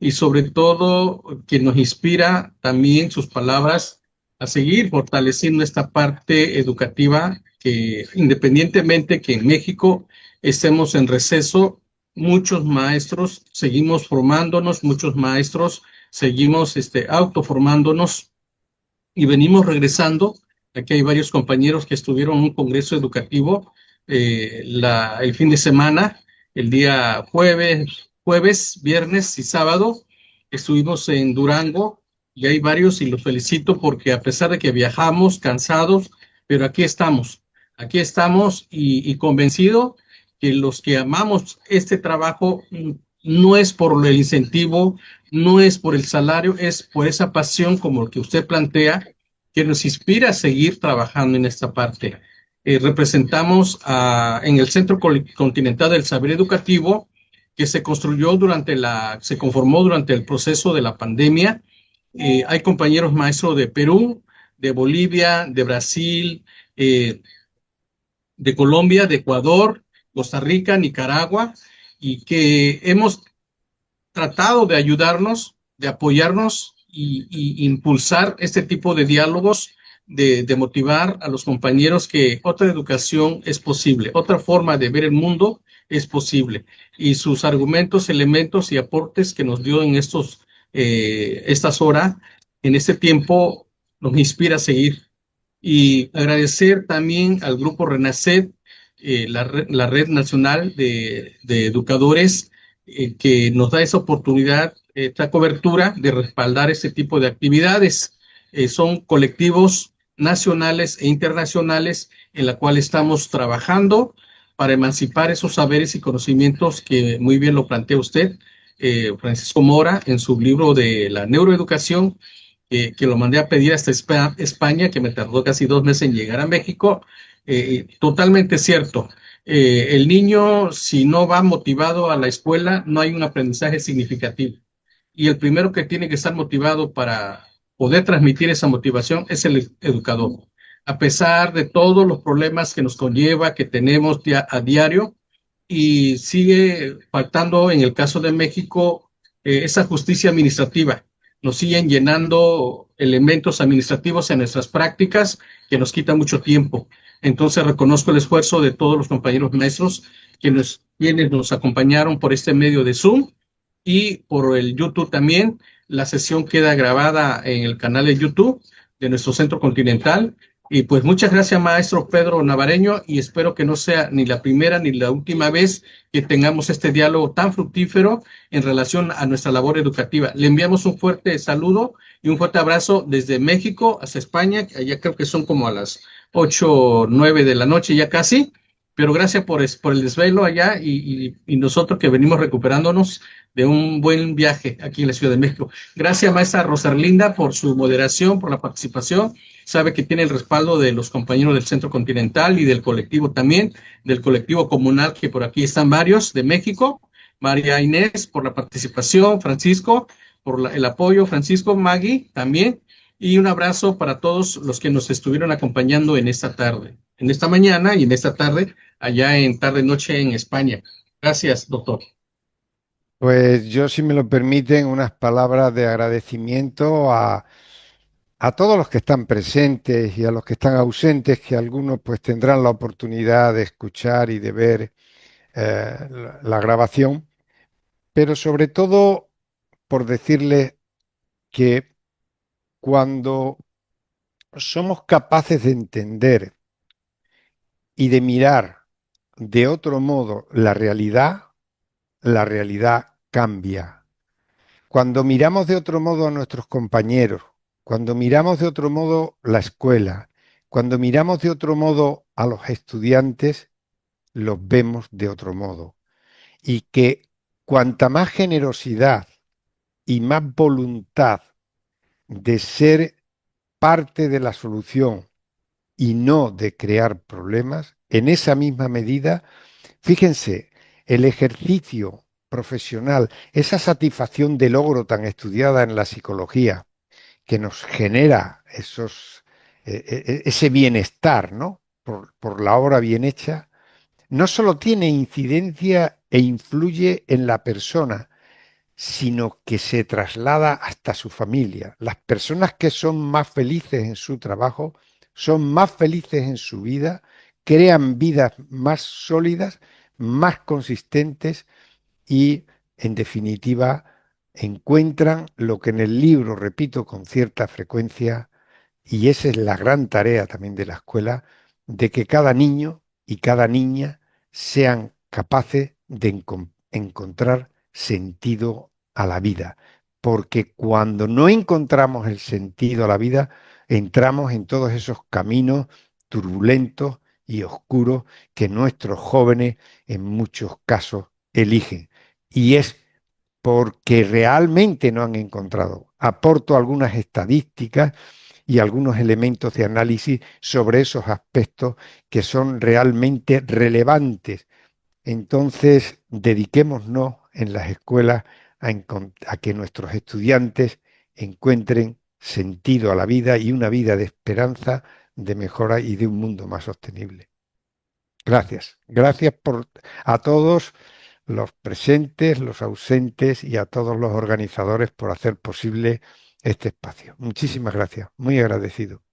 y sobre todo que nos inspira también sus palabras a seguir fortaleciendo esta parte educativa, que independientemente que en México estemos en receso, muchos maestros seguimos formándonos, muchos maestros seguimos autoformándonos y venimos regresando. Aquí hay varios compañeros que estuvieron en un congreso educativo el fin de semana, el día jueves, viernes y sábado. Estuvimos en Durango y hay varios, y los felicito porque a pesar de que viajamos cansados, pero aquí estamos y convencido que los que amamos este trabajo no es por el incentivo, no es por el salario, es por esa pasión como el que usted plantea, que nos inspira a seguir trabajando en esta parte. Representamos en el Centro Continental del Saber Educativo, que se conformó durante el proceso de la pandemia. Hay compañeros maestros de Perú, de Bolivia, de Brasil, de Colombia, de Ecuador, Costa Rica, Nicaragua, y que hemos tratado de ayudarnos, de apoyarnos y impulsar este tipo de diálogos, de motivar a los compañeros que otra educación es posible, otra forma de ver el mundo es posible. Y sus argumentos, elementos y aportes que nos dio en estas horas en este tiempo nos inspira a seguir. Y agradecer también al Grupo Renacer, la Red Nacional de Educadores, que nos da esa oportunidad, esta cobertura de respaldar este tipo de actividades. Son colectivos nacionales e internacionales en la cual estamos trabajando para emancipar esos saberes y conocimientos que muy bien lo plantea usted, Francisco Mora, en su libro de la neuroeducación, que lo mandé a pedir hasta España, que me tardó casi 2 meses en llegar a México. Totalmente cierto. El niño, si no va motivado a la escuela, no hay un aprendizaje significativo. Y el primero que tiene que estar motivado para poder transmitir esa motivación es el educador. A pesar de todos los problemas que nos conlleva, que tenemos a diario, y sigue faltando en el caso de México esa justicia administrativa. Nos siguen llenando elementos administrativos en nuestras prácticas que nos quita mucho tiempo. Entonces reconozco el esfuerzo de todos los compañeros maestros quienes nos acompañaron por este medio de Zoom y por el YouTube también. La sesión queda grabada en el canal de YouTube de nuestro Centro Continental. Y pues muchas gracias, maestro Pedro Navareño, y espero que no sea ni la primera ni la última vez que tengamos este diálogo tan fructífero en relación a nuestra labor educativa. Le enviamos un fuerte saludo y un fuerte abrazo desde México hasta España. Allá creo que son como a las 8 o 9 de la noche ya casi, pero gracias por el desvelo allá y nosotros que venimos recuperándonos de un buen viaje aquí en la Ciudad de México. Gracias, maestra Rosalinda, por su moderación, por la participación. Sabe que tiene el respaldo de los compañeros del Centro Continental y del colectivo también, del colectivo comunal, que por aquí están varios de México. María Inés, por la participación, Francisco, por el apoyo, Francisco, Maggie también. Y un abrazo para todos los que nos estuvieron acompañando en esta tarde, en esta mañana y en esta tarde, allá en tarde-noche en España. Gracias, doctor. Pues yo, si me lo permiten, unas palabras de agradecimiento a todos los que están presentes y a los que están ausentes, que algunos pues tendrán la oportunidad de escuchar y de ver la grabación, pero sobre todo por decirles que cuando somos capaces de entender y de mirar de otro modo la realidad cambia. Cuando miramos de otro modo a nuestros compañeros, cuando miramos de otro modo la escuela, cuando miramos de otro modo a los estudiantes, los vemos de otro modo. Y que cuanta más generosidad y más voluntad de ser parte de la solución y no de crear problemas, en esa misma medida, fíjense, el ejercicio profesional, esa satisfacción de logro tan estudiada en la psicología, que nos genera ese bienestar, ¿no? Por la obra bien hecha, no solo tiene incidencia e influye en la persona, sino que se traslada hasta su familia. Las personas que son más felices en su trabajo, son más felices en su vida, crean vidas más sólidas, más consistentes y, en definitiva, encuentran lo que en el libro repito con cierta frecuencia, y esa es la gran tarea también de la escuela, de que cada niño y cada niña sean capaces de encontrar sentido a la vida. Porque cuando no encontramos el sentido a la vida, entramos en todos esos caminos turbulentos y oscuros que nuestros jóvenes en muchos casos eligen. Y es porque realmente no han encontrado. Aporto algunas estadísticas y algunos elementos de análisis sobre esos aspectos que son realmente relevantes. Entonces, dediquémonos en las escuelas a que nuestros estudiantes encuentren sentido a la vida y una vida de esperanza, de mejora y de un mundo más sostenible. Gracias. Gracias a todos los presentes, los ausentes y a todos los organizadores por hacer posible este espacio. Muchísimas gracias. Muy agradecido.